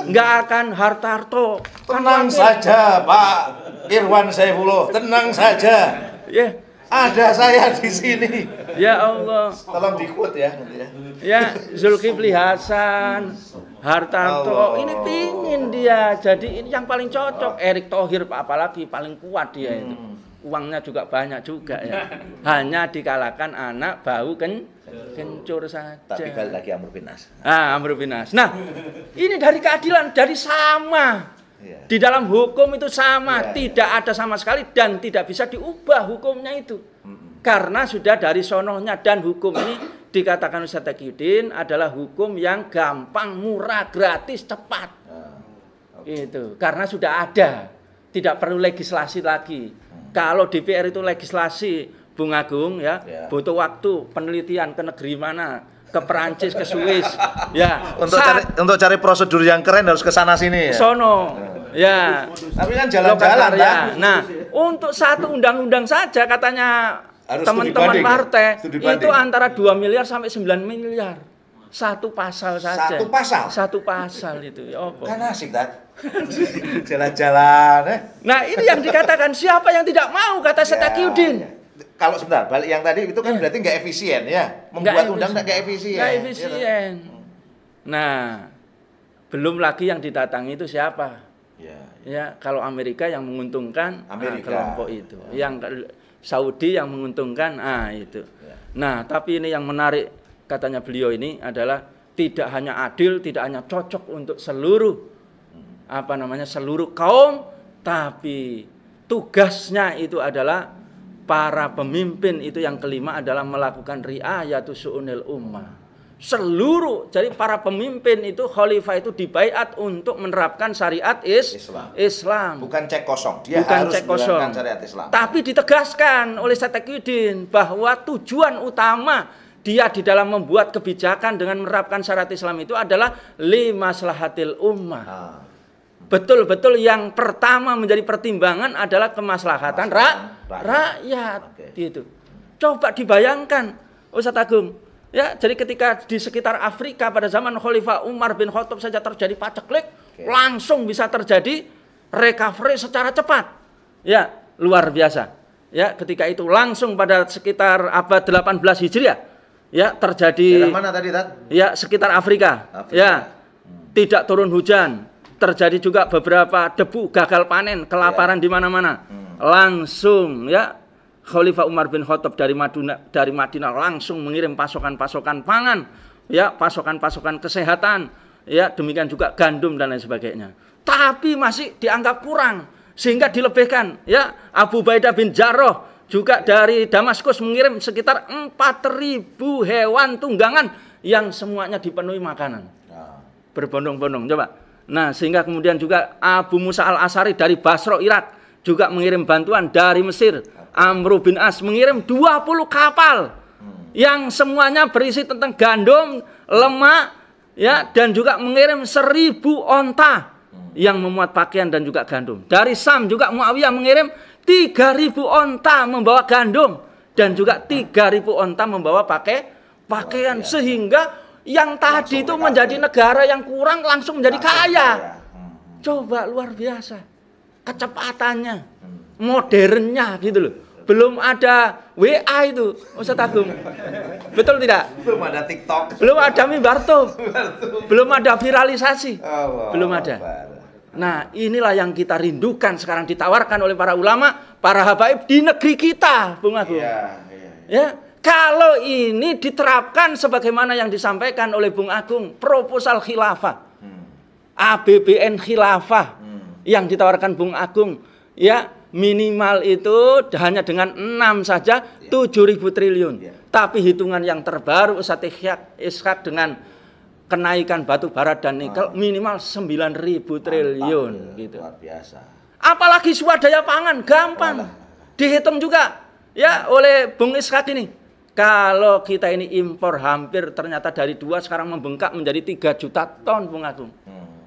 Nggak akan Hartarto. Tenang saja Pak Irwan Saifullah, tenang saja. Ya. Ada saya di sini. Ya Allah. Tolong di-quote ya nanti ya. Ya, Zulkifli Hasan, Hartarto, ini pingin dia jadi ini yang paling cocok. Erick Thohir apalagi paling kuat dia itu. Uangnya juga banyak juga ya. Hanya dikalahkan anak bau kencur saja. Tapi balik lagi Amr bin As. Amr bin As. Nah, ini dari keadilan, dari sama. Di dalam hukum itu sama, tidak ada sama sekali dan tidak bisa diubah hukumnya itu. Karena sudah dari sononya, dan hukum ini dikatakan Ustaz Taqiyuddin adalah hukum yang gampang, murah, gratis, cepat. Itu karena sudah ada, tidak perlu legislasi lagi. Kalau DPR itu legislasi, Bung Agung ya, butuh waktu penelitian ke negeri mana, ke Perancis, ke Swiss, ya. Untuk cari prosedur yang keren harus ke sana sini ya. Sono, ya. Tapi kan jalan-jalan ya. Nah, untuk satu undang-undang saja katanya teman-teman partai itu antara 2 miliar sampai 9 miliar. Satu pasal saja. Satu pasal? Satu pasal itu. Ya apa? Kan asik tak? Jalan-jalan. Nah, ini yang dikatakan siapa yang tidak mau, kata Ustaz Taqiyuddin. Kalau sebentar, balik yang tadi itu kan berarti nggak efisien ya. Membuat undang nggak efisien. Nggak efisien. Nah, belum lagi yang didatangi itu siapa? Ya, kalau Amerika yang menguntungkan kelompok itu. Yang Saudi yang menguntungkan, itu. Nah, tapi ini yang menarik katanya beliau ini adalah tidak hanya adil, tidak hanya cocok untuk seluruh seluruh kaum, tapi tugasnya itu adalah para pemimpin itu yang kelima adalah melakukan ri'ayatus su'unil ummah. Seluruh, jadi para pemimpin itu, khalifah itu dibaiat untuk menerapkan syariat Islam. Bukan cek kosong, dia bukan harus cek kosong. menerapkan syariat Islam. Tapi ditegaskan oleh Ustaz Taqiyuddin bahwa tujuan utama dia di dalam membuat kebijakan dengan menerapkan syariat Islam itu adalah limaslahatil ummah. Betul-betul yang pertama menjadi pertimbangan adalah kemaslahatan rakyat. Gitu. Coba dibayangkan, Ustaz Agung. Ya, jadi ketika di sekitar Afrika pada zaman Khalifah Umar bin Khattab saja terjadi paceklik, langsung bisa terjadi recovery secara cepat. Ya, luar biasa. Ya, ketika itu langsung pada sekitar abad 18 Hijriah, ya, terjadi. Daerah mana tadi, Tat? Ya, sekitar Afrika. Ya. Tidak turun hujan, terjadi juga beberapa debu, gagal panen, kelaparan di mana-mana. Langsung ya Khalifah Umar bin Khattab dari Madinah langsung mengirim pasokan-pasokan pangan, ya, pasokan-pasokan kesehatan, ya, demikian juga gandum dan lain sebagainya. Tapi masih dianggap kurang sehingga dilebihkan, ya. Abu Ubaidah bin Jarrah juga dari Damaskus mengirim sekitar 4.000 hewan tunggangan yang semuanya dipenuhi makanan. Berbondong-bondong, coba. Nah, sehingga kemudian juga Abu Musa al-Asy'ari dari Basra, Irak juga mengirim bantuan dari Mesir. Amr bin As mengirim 20 kapal yang semuanya berisi tentang gandum, lemak, ya, dan juga mengirim 1.000 onta yang memuat pakaian dan juga gandum. Dari Sam juga Muawiyah mengirim 3.000 onta membawa gandum dan juga 3.000 onta membawa pakaian, sehingga yang tadi itu menjadi negara yang kurang langsung menjadi kaya. Coba, luar biasa kecepatannya, modernnya gitu loh. Belum ada WA itu, Ustaz Agung. Betul tidak? Belum ada TikTok. Belum ada mimbarto. Belum ada viralisasi. Belum ada. Nah, inilah yang kita rindukan sekarang ditawarkan oleh para ulama, para habaib di negeri kita, Bung Agung. Ya, kalau ini diterapkan sebagaimana yang disampaikan oleh Bung Agung, proposal khilafah, ABBN khilafah yang ditawarkan Bung Agung, ya, minimal itu hanya dengan 6 saja 7.000 triliun. Tapi hitungan yang terbaru Ustaz Ishak dengan kenaikan batu bara dan nikel minimal 9.000 triliun. Gitu. Luar biasa. Apalagi swadaya pangan, gampang. Dihitung juga ya oleh Bung Ishak ini. Kalau kita ini impor hampir ternyata dari 2 sekarang membengkak menjadi 3 juta ton, Bung Agung.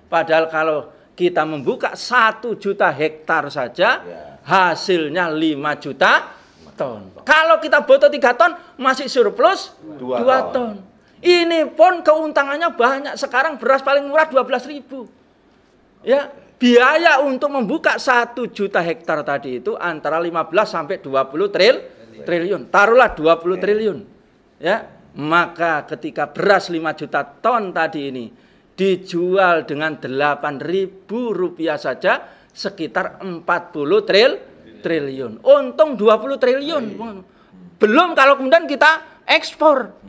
Padahal kalau kita membuka 1 juta hektar saja, hasilnya 5 juta ton. Kalau kita butuh 3 ton, masih surplus 2 ton. Ini pun keuntungannya banyak. Sekarang beras paling murah 12.000. Ya, biaya untuk membuka 1 juta hektar tadi itu antara 15 sampai 20 triliun. Taruhlah 20 triliun. Ya, maka ketika beras 5 juta ton tadi ini dijual dengan Rp8.000 saja sekitar 40 triliun. Untung 20 triliun. Belum kalau kemudian kita ekspor.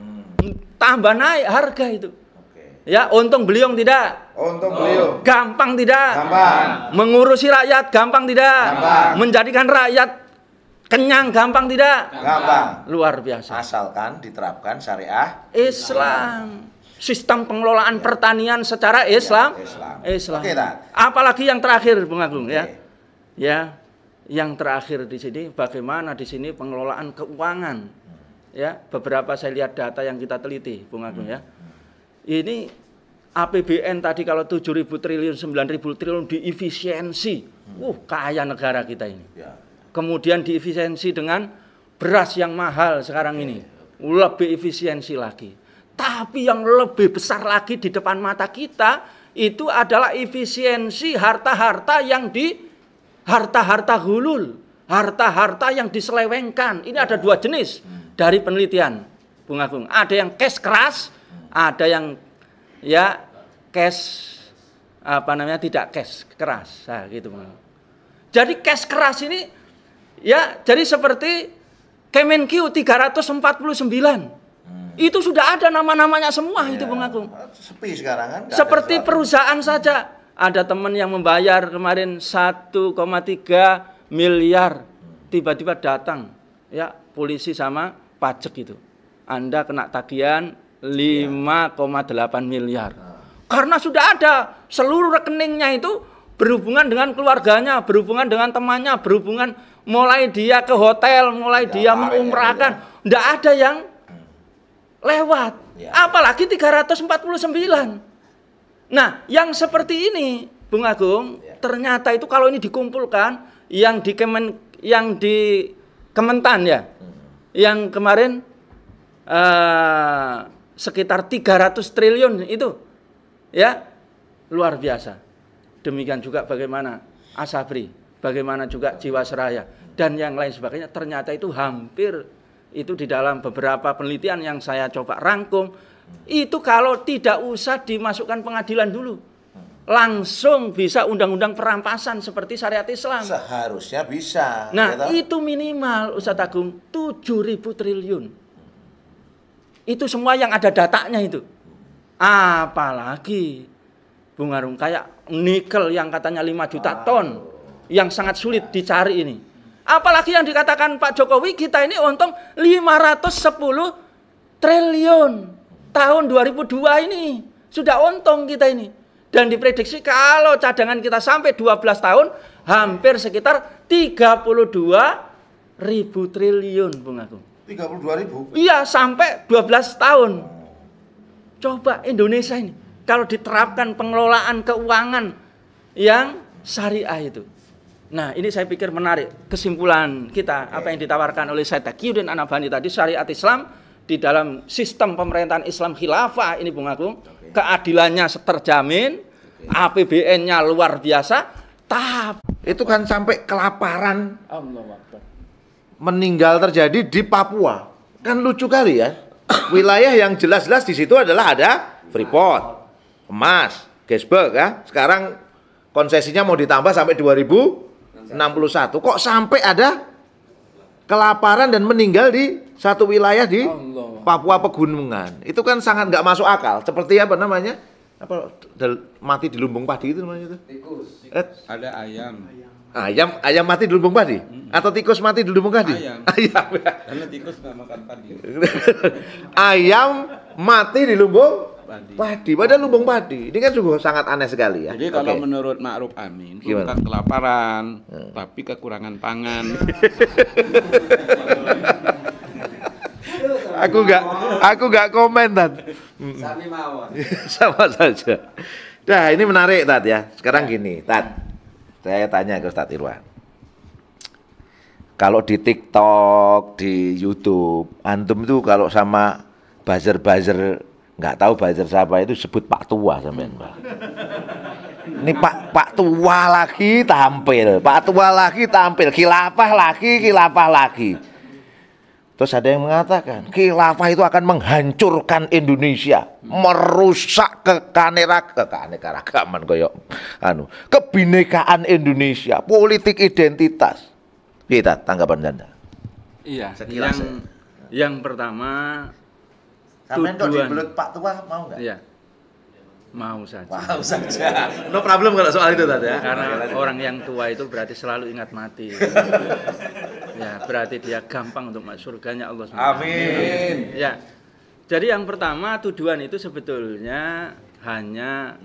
Tambah naik harga itu. Ya, untung beliau tidak. Untung beliau. Gampang tidak. Gampang. Mengurusi rakyat gampang tidak. Gampang. Menjadikan rakyat Kenyang gampang tidak? Gampang. Luar biasa. Asalkan diterapkan syariah Islam. Sistem pengelolaan pertanian secara Islam. Islam. Oke, Tak. Apalagi yang terakhir, Bung Agung, ya. Oke. Ya. Yang terakhir di sini bagaimana di sini pengelolaan keuangan. Ya, beberapa saya lihat data yang kita teliti, Bung Agung, ya. Ini APBN tadi kalau 7.000 triliun, 9.000 triliun diefisiensi. Kaya negara kita ini. Ya. Kemudian diefisiensi dengan beras yang mahal sekarang ini. Lebih efisiensi lagi. Tapi yang lebih besar lagi di depan mata kita itu adalah efisiensi harta-harta yang harta-harta hulul, harta-harta yang diselewengkan. Ini ada dua jenis dari penelitian, Bung Agung. Ada yang cash keras, ada yang ya cash tidak cash keras. Nah, gitu, Bung Agung. Jadi cash keras ini ya, jadi seperti Kemenq 349. Itu sudah ada nama-namanya semua itu, Bung Agung. Sepi sekarang kan. Seperti perusahaan saja. Ada teman yang membayar kemarin 1,3 miliar. Tiba-tiba datang ya polisi sama pajak itu. Anda kena tagihan 5,8 miliar. Karena sudah ada seluruh rekeningnya itu berhubungan dengan keluarganya, berhubungan dengan temannya, berhubungan mulai dia ke hotel, mulai dia mengumrahkan. Tidak ada yang lewat. Apalagi 349. Nah, yang seperti ini, Bung Agung, ternyata itu kalau ini dikumpulkan, yang di Kementan ya, yang kemarin sekitar 300 triliun itu, ya, luar biasa. Demikian juga bagaimana Asabri, bagaimana juga Jiwasraya, dan yang lain sebagainya, ternyata itu hampir, itu di dalam beberapa penelitian yang saya coba rangkum, itu kalau tidak usah dimasukkan pengadilan dulu, langsung bisa undang-undang perampasan seperti syariat Islam. Seharusnya bisa. Nah, itu minimal, Ustadz Agung, 7.000 triliun. Itu semua yang ada datanya itu. Apalagi, Bung Agung, kayak nikel yang katanya 5 juta ton, yang sangat sulit dicari ini. Apalagi yang dikatakan Pak Jokowi, kita ini untung 510 triliun. Tahun 2002 ini sudah untung kita ini. Dan diprediksi kalau cadangan kita sampai 12 tahun, hampir sekitar 32.000 triliun, Bung Agung. 32.000? Iya, sampai 12 tahun. Coba Indonesia ini, kalau diterapkan pengelolaan keuangan yang syariah itu. Nah, ini saya pikir menarik kesimpulan kita, apa yang ditawarkan oleh Syekh Taqiyuddin An-Nabhani tadi, syariat Islam di dalam sistem pemerintahan Islam khilafah ini, Bung Agung, keadilannya terjamin, APBN-nya luar biasa, itu kan sampai kelaparan, meninggal terjadi di Papua. Kan lucu kali ya. Wilayah yang jelas-jelas di situ adalah ada Freeport, emas, Gesberg ya. Sekarang konsesinya mau ditambah sampai 2061. Kok sampai ada kelaparan dan meninggal di satu wilayah di Papua pegunungan? Itu kan sangat nggak masuk akal. Seperti apa namanya? Mati di lumbung padi itu namanya itu? Tikus. Ada ayam. Ayam mati di lumbung padi? Atau tikus mati di lumbung padi? Ayam. Karena tikus nggak makan padi. Ayam mati di lumbung padi. Padahal lumbung padi. Ini kan sungguh sangat aneh sekali ya. Jadi kalau menurut Ma'ruf Amin, bukan kelaparan, tapi kekurangan pangan. Aku nggak komentar. Sama saja. Nah, ini menarik, Tat ya. Sekarang gini, Tat. Saya tanya ke Ustadz Irwan. Kalau di TikTok, di YouTube, antum itu kalau sama buzzer-buzzer, nggak tahu buzzer siapa itu, sebut Pak Tua sampean, Pak. Ini Pak Tua lagi tampil, Pak Tua lagi tampil, khilafah lagi. Terus ada yang mengatakan khilafah itu akan menghancurkan Indonesia, merusak keanekaragaman kebinekaan Indonesia, politik identitas. Kita tanggapan Anda? Iya, yang pertama, sampean kok dibelut Pak Tua mau nggak? Iya. Mau saja. Mau saja. No problem kalau soal itu, Tat ya. Karena orang yang tua itu berarti selalu ingat mati. Ya, berarti dia gampang untuk masuk surganya Allah SWT. Amin. Ya. Jadi yang pertama tuduhan itu sebetulnya hanya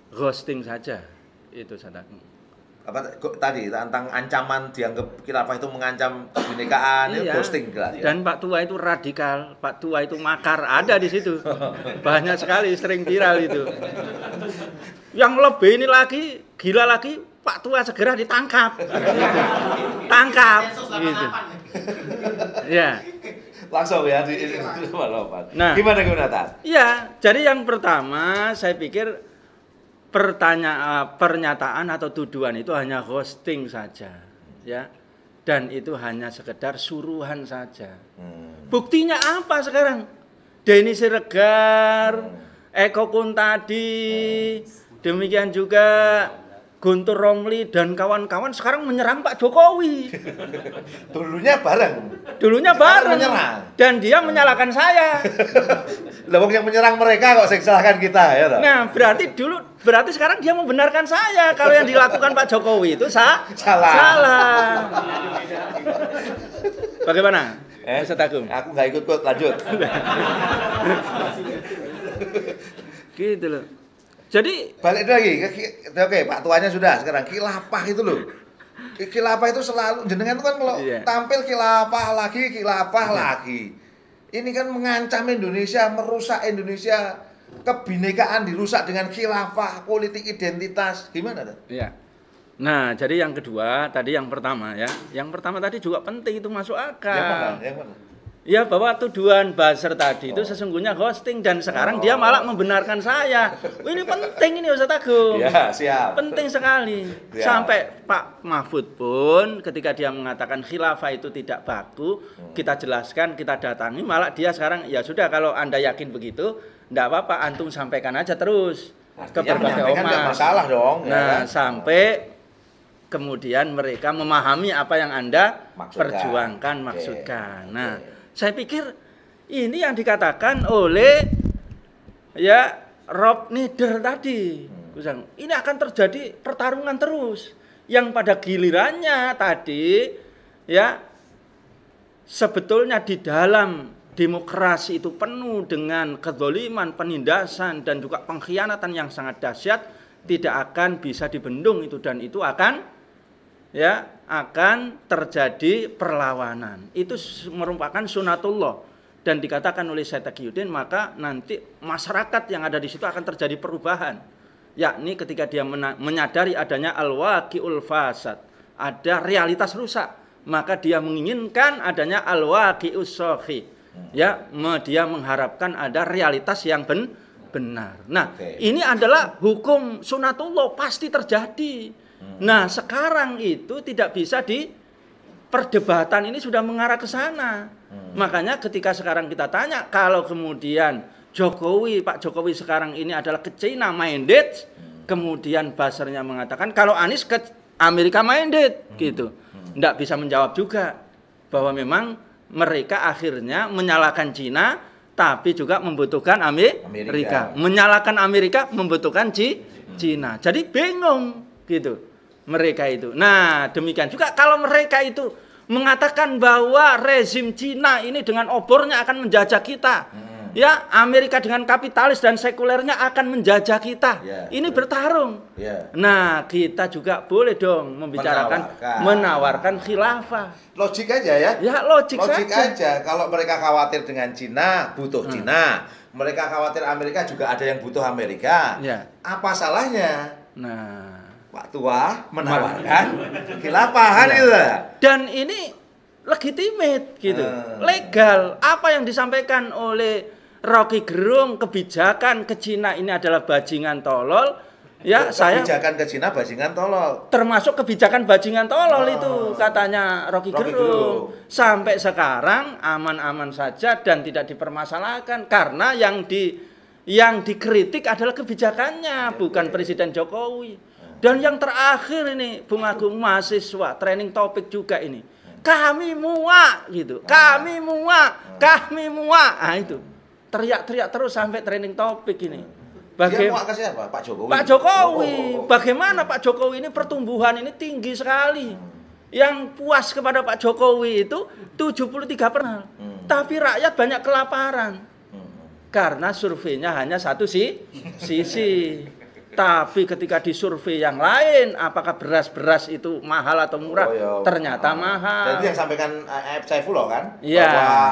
ghosting saja. Itu Ustaz. Apa tadi tentang ancaman dianggap khilafah itu mengancam kebinekaan, itu Iya. ghosting jelas ya. Dan Pak Tua itu radikal, Pak Tua itu makar, ada di situ. Banyak sekali sering viral itu. Yang lebih ini lagi, gila lagi, Pak Tua segera ditangkap. Tangkap gitu. Ya. Langsung ya di Nah. gimana Tan? Iya, jadi yang pertama saya pikir pernyataan atau tuduhan itu hanya ghosting saja, ya, dan itu hanya sekedar suruhan saja. Buktinya apa sekarang? Denny Siregar, Eko Kuntadi, demikian juga Guntur Romli dan kawan-kawan sekarang menyerang Pak Jokowi. Dulunya bareng. Dulunya bareng. Menyerang. Dan dia menyalahkan saya. Lah wong yang menyerang mereka kok sing salahkan kita ya toh? Nah, berarti sekarang dia membenarkan saya kalau yang dilakukan Pak Jokowi itu salah. Salah. Bagaimana? Ustaz Agung? Aku nggak ikut lanjut. Gitu loh. Jadi Balik lagi, oke Pak Tuanya sudah sekarang khilafah itu loh. Khilafah itu selalu jenengan itu kan kalau Iya. tampil khilafah lagi. Ini kan mengancam Indonesia, merusak Indonesia, kebinekaan dirusak dengan khilafah, politik identitas. Gimana tuh? Iya. Nah, jadi yang kedua, tadi yang pertama ya. Yang pertama tadi juga penting itu masuk akal. Yang mana? Ya, bahwa tuduhan buzzer tadi itu sesungguhnya ghosting dan sekarang dia malah membenarkan saya. Ini penting ini Ustaz Agung. Ya, siap. Penting sekali. Ya. Sampai Pak Mahfud pun ketika dia mengatakan khilafah itu tidak baku, kita jelaskan, kita datangi, malah dia sekarang ya sudah kalau Anda yakin begitu, enggak apa-apa antum sampaikan aja terus ke Artinya berbagai menyampaikan nggak ormas. masalah dong. ya Nah, kan? sampai kemudian mereka memahami apa yang Anda Maksudkan. perjuangkan, Oke, maksudkan. oke. Nah, saya pikir ini yang dikatakan oleh ya Rob Nieder tadi. Ini akan terjadi pertarungan terus. Yang pada gilirannya tadi ya sebetulnya di dalam demokrasi itu penuh dengan kezaliman, penindasan dan juga pengkhianatan yang sangat dahsyat, tidak akan bisa dibendung itu dan itu akan terjadi perlawanan. Itu merupakan sunatullah dan dikatakan oleh Syekh Taqiyuddin, maka nanti masyarakat yang ada di situ akan terjadi perubahan. Yakni ketika dia menyadari adanya al-waqi'ul fasad, ada realitas rusak, maka dia menginginkan adanya al-waqi'us shahih. Ya, dia mengharapkan ada realitas yang benar. Nah, ini adalah hukum sunatullah pasti terjadi. Nah, sekarang itu tidak bisa perdebatan ini sudah mengarah ke sana. Makanya ketika sekarang kita tanya, kalau kemudian Pak Jokowi sekarang ini adalah ke China minded, kemudian buzzernya mengatakan kalau Anies ke Amerika minded, gitu. Nggak bisa menjawab juga bahwa memang mereka akhirnya menyalahkan China, tapi juga membutuhkan Amerika. Menyalahkan Amerika, membutuhkan China. Jadi bingung gitu mereka itu. Nah, demikian juga kalau mereka itu mengatakan bahwa rezim Cina ini dengan obornya akan menjajah kita. Ya, Amerika dengan kapitalis dan sekulernya akan menjajah kita. Ini bertarung. Nah, kita juga boleh dong menawarkan khilafah. Logik aja ya. Ya, logik saja. saja. Kalau mereka khawatir dengan Cina, butuh Cina. Mereka khawatir Amerika, juga ada yang butuh Amerika. Ya. Apa salahnya? Nah, Pak Tua menawarkan khilafahan itu. Dan ini legitimate gitu. Legal. Apa yang disampaikan oleh Rocky Gerung, kebijakan ke Cina ini adalah bajingan tolol. Ya, kebijakan ke Cina bajingan tolol. Termasuk kebijakan bajingan tolol itu katanya Rocky Gerung. Sampai sekarang aman-aman saja dan tidak dipermasalahkan karena yang dikritik adalah kebijakannya, bukan Presiden Jokowi. Dan yang terakhir ini, Bung Agung, mahasiswa training topik juga ini. Kami muak gitu. Kami muak. Nah, itu. Teriak-teriak terus sampai training topik ini. Dia muak ke siapa? Pak Jokowi. Pak Jokowi. Bagaimana Pak Jokowi ini pertumbuhan ini tinggi sekali. yang puas kepada Pak Jokowi itu 73%. Tapi rakyat banyak kelaparan. Karena surveinya hanya satu sisi. Tapi ketika disurvei yang lain, apakah beras itu mahal atau murah? Ternyata mahal. Jadi yang sampaikan Saifullah kan, Iya. bahwa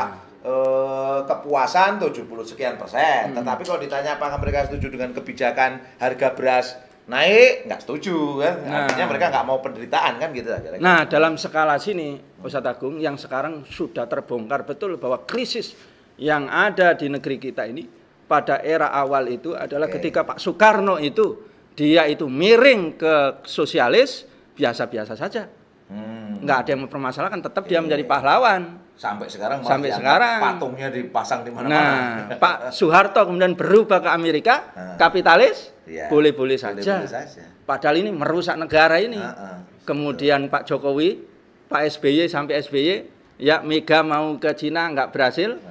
kepuasan 70 sekian persen. Tetapi kalau ditanya apakah mereka setuju dengan kebijakan harga beras naik, nggak setuju kan? Artinya mereka nggak mau penderitaan kan gitu. Nah, dalam skala sini, Ustadz Agung, yang sekarang sudah terbongkar betul bahwa krisis yang ada di negeri kita ini pada era awal itu adalah ketika Pak Soekarno itu dia itu miring ke sosialis biasa-biasa saja. Nggak ada yang mempermasalahkan, tetap dia menjadi pahlawan. Sampai sekarang patungnya dipasang di mana-mana. Nah, Pak Soeharto kemudian berubah ke Amerika, kapitalis, boleh-boleh saja. Padahal ini merusak negara ini. Kemudian Pak Jokowi, Pak SBY sampai SBY, ya Mega mau ke Cina nggak berhasil.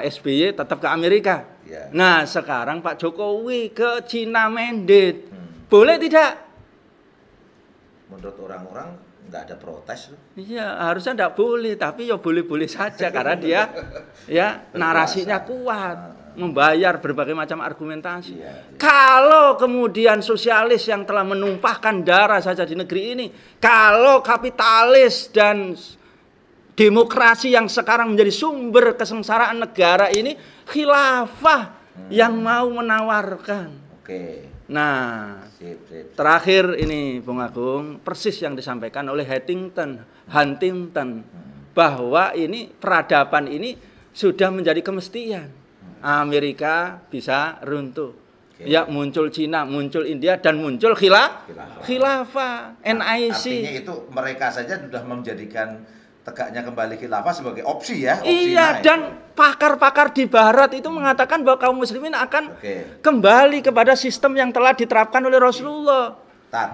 SBY tetap ke Amerika. Nah, sekarang Pak Jokowi ke Cina mandate. Boleh tidak? Menurut orang-orang nggak ada protes. Iya, harusnya nggak boleh, tapi ya boleh-boleh saja karena dia ya narasinya kuat, membayar berbagai macam argumentasi. Kalau kemudian sosialis yang telah menumpahkan darah saja di negeri ini, kalau kapitalis dan demokrasi yang sekarang menjadi sumber kesengsaraan negara ini, khilafah yang mau menawarkan. Nah, terakhir ini Bung Agung, persis yang disampaikan oleh Huntington, bahwa ini peradaban ini sudah menjadi kemestian. Amerika bisa runtuh. Ya, muncul Cina, muncul India, dan muncul khilafah, NIC. Artinya itu mereka saja sudah menjadikan tegaknya kembali khilafah sebagai opsi ya. Iya, dan pakar-pakar di barat itu mengatakan bahwa kaum muslimin akan kembali kepada sistem yang telah diterapkan oleh Rasulullah.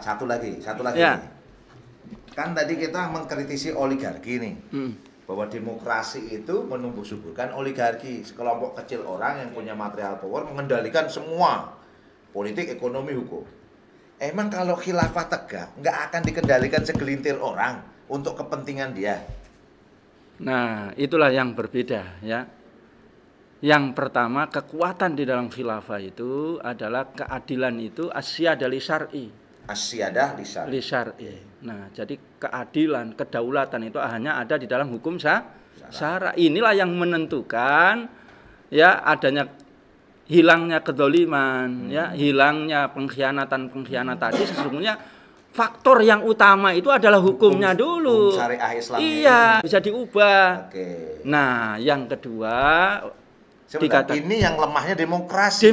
Satu lagi. Ya. Kan tadi kita mengkritisi oligarki nih. Bahwa demokrasi itu menumbuh suburkan oligarki, sekelompok kecil orang yang punya material power mengendalikan semua politik, ekonomi, hukum. Emang kalau khilafah tegak nggak akan dikendalikan segelintir orang untuk kepentingan dia? Nah, itulah yang berbeda ya. Yang pertama, kekuatan di dalam khilafah itu adalah keadilan itu asyadah li syar'i. Asyadah li syar'i. Nah, jadi keadilan, kedaulatan itu hanya ada di dalam hukum syara. Inilah yang menentukan ya adanya hilangnya kedzaliman, ya, hilangnya pengkhianatan tadi. Sesungguhnya faktor yang utama itu adalah hukumnya dulu. Hukum syariah Islam. Iya, bisa diubah. Nah, yang kedua, ini yang lemahnya demokrasi.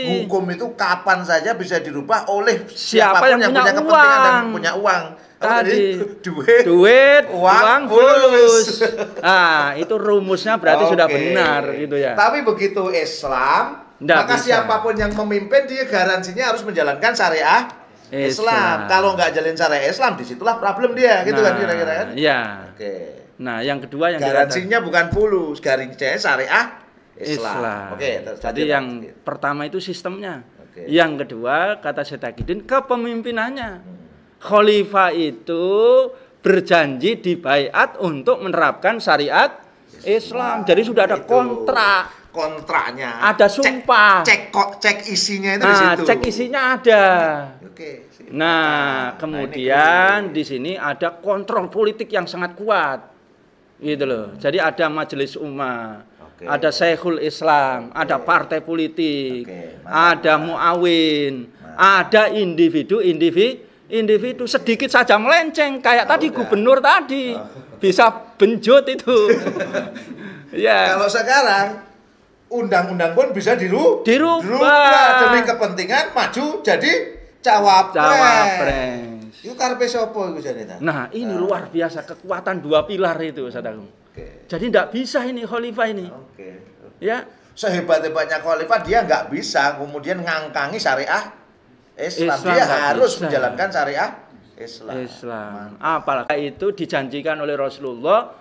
Hukum itu kapan saja bisa dirubah oleh siapa yang punya kepentingan dan punya uang. Tadi duit, uang, fulus. Nah, itu rumusnya berarti sudah benar gitu ya. Tapi begitu Islam, maka siapapun yang memimpin dia garansinya harus menjalankan syariah Islam. Kalau nggak jalin syariah Islam, disitulah problem dia, gitu kan kira-kira kan? Iya. Nah, yang kedua yang garansinya bukan fulus, garansinya syariah Islam. Jadi yang pertama itu sistemnya. Yang kedua kata Syedakidin kepemimpinannya. Khalifah itu berjanji dibaiat untuk menerapkan syariat Islam. Jadi sudah ada kontraknya. Ada sumpah. Cek isinya itu di situ. Cek isinya ada. Nah, kemudian di sini ada kontrol politik yang sangat kuat. Gitu loh. Jadi ada majelis umma, ada Syekhul Islam, ada partai politik, ada muawin, ada individu sedikit saja melenceng kayak tadi gubernur tadi bisa benjot itu. Ya. Kalau sekarang undang-undang pun bisa dirubah demi kepentingan maju jadi cawapres. Itu karepe sapa iku jane? Nah, ini luar biasa kekuatan dua pilar itu, Ustaz Agung. Jadi tidak bisa ini khalifah ini. Ya, sehebat-hebatnya khalifah dia nggak bisa kemudian ngangkangi syariah Islam. Dia harus menjalankan syariah Islam. Apalagi itu dijanjikan oleh Rasulullah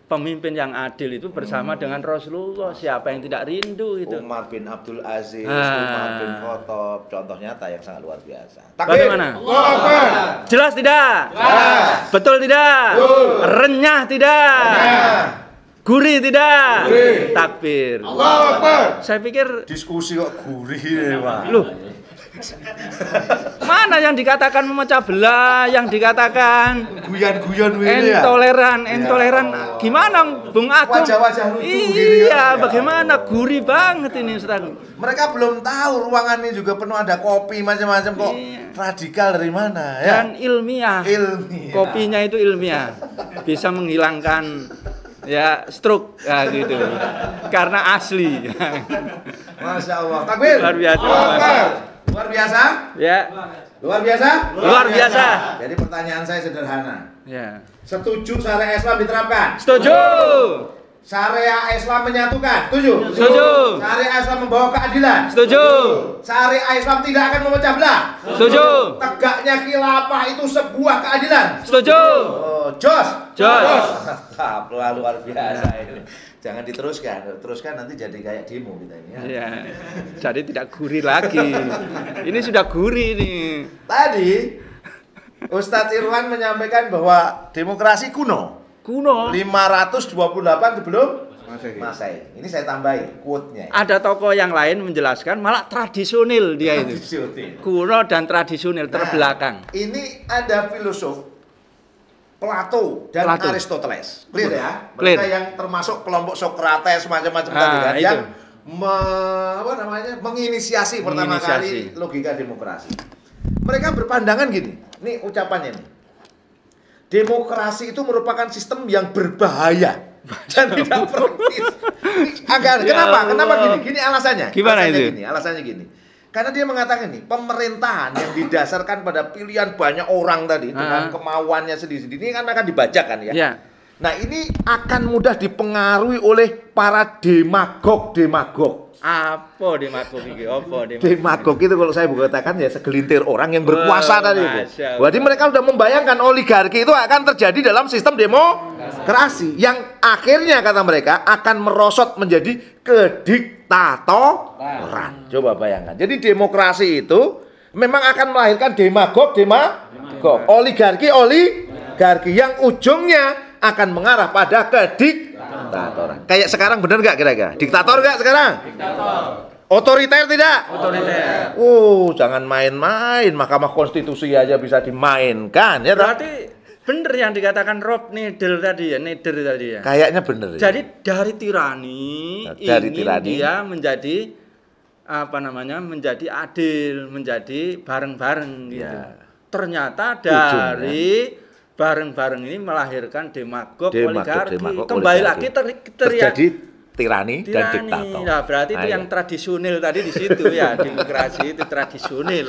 pemimpin yang adil itu bersama dengan Rasulullah. Siapa yang tidak rindu itu? Umar bin Abdul Aziz, Ah. Umar bin Khattab, contoh nyata yang sangat luar biasa. Bagaimana? Jelas tidak? Betul tidak? Renyah tidak? Gurih tidak? Takbir. Saya pikir Diskusi kok gurih ya, Pak. loh, mana yang dikatakan memecah belah, yang dikatakan Guyon-guyon ini ya. intoleran. Gimana Bung Agung? Wajah-wajah lucu gini Iya, ya. bagaimana gurih banget ini Ustaz. Mereka belum tahu ruangan ini juga penuh ada kopi macam-macam kok. Iya. Radikal dari mana ya? Dan ilmiah. Ilmiah. Kopinya itu ilmiah. Bisa menghilangkan ya stroke ya, gitu. Karena asli. Masya Allah. Takbir. Luar biasa. Luar biasa. Ya, Luar biasa. luar biasa. Jadi pertanyaan saya sederhana. Ya. Setuju syariat Islam diterapkan? Setuju. Syariat Islam menyatukan? Setuju? Setuju. Syariat Islam membawa keadilan? Setuju. Syariat Islam tidak akan memecah belah? Setuju. Tegaknya khilafah itu sebuah keadilan? Setuju. Oh, jos. Jos. Mantap, luar biasa ini. Jangan teruskan nanti jadi kayak demo kita ini ya. Ya. Jadi tidak gurih lagi. Ini sudah gurih nih. Tadi Ustadz Irwan menyampaikan bahwa demokrasi kuno. Kuno. 528 sebelum Masehi. Ini saya tambahi quote-nya. Ada tokoh yang lain menjelaskan malah tradisional dia itu. Tradisional. Kuno dan tradisional Nah, terbelakang. Ini ada filosof Plato dan Plato. Aristoteles. Clear ya? Clear. Mereka yang termasuk kelompok Socrates macam-macam Ah, tadi kan itu. yang menginisiasi pertama Menginisiasi. kali logika demokrasi. Mereka berpandangan gini. Ini ucapannya nih. Demokrasi itu merupakan sistem yang berbahaya dan tidak praktis. Ya Kenapa? Allah. Kenapa gini? Gini alasannya. Gimana Alasannya itu? Gini, alasannya gini. Karena dia mengatakan nih, pemerintahan yang didasarkan pada pilihan banyak orang tadi dengan kemauannya sendiri-sendiri ini kan akan dibacakan ya. Ya. Nah, ini akan mudah dipengaruhi oleh para demagog. Apa demagog iki? Apa demagog? Demagog itu kalau saya katakan ya segelintir orang yang berkuasa Wah, tadi Masya itu. Allah. Berarti mereka sudah membayangkan oligarki itu akan terjadi dalam sistem demokrasi yang akhirnya kata mereka akan merosot menjadi kediktatoran. Coba bayangkan. Jadi demokrasi itu memang akan melahirkan demagog, oligarki yang ujungnya akan mengarah pada kediktatoran. Kayak sekarang benar nggak kira-kira? Diktator nggak sekarang? Otoriter tidak? Otoriter. Jangan main-main. Mahkamah Konstitusi aja bisa dimainkan ya. Berarti bener yang dikatakan Rob Neder tadi ya, Kayaknya bener. Ya? Jadi dari tirani Dari ingin tirani. dia menjadi menjadi adil, menjadi bareng-bareng gitu. Ya. Ternyata dari bareng-bareng ini melahirkan demagog oligarki. Kembali lagi terjadi tirani dan tirani. diktator. Nah, berarti itu Ayo. yang tradisional tadi di situ ya, demokrasi itu tradisional.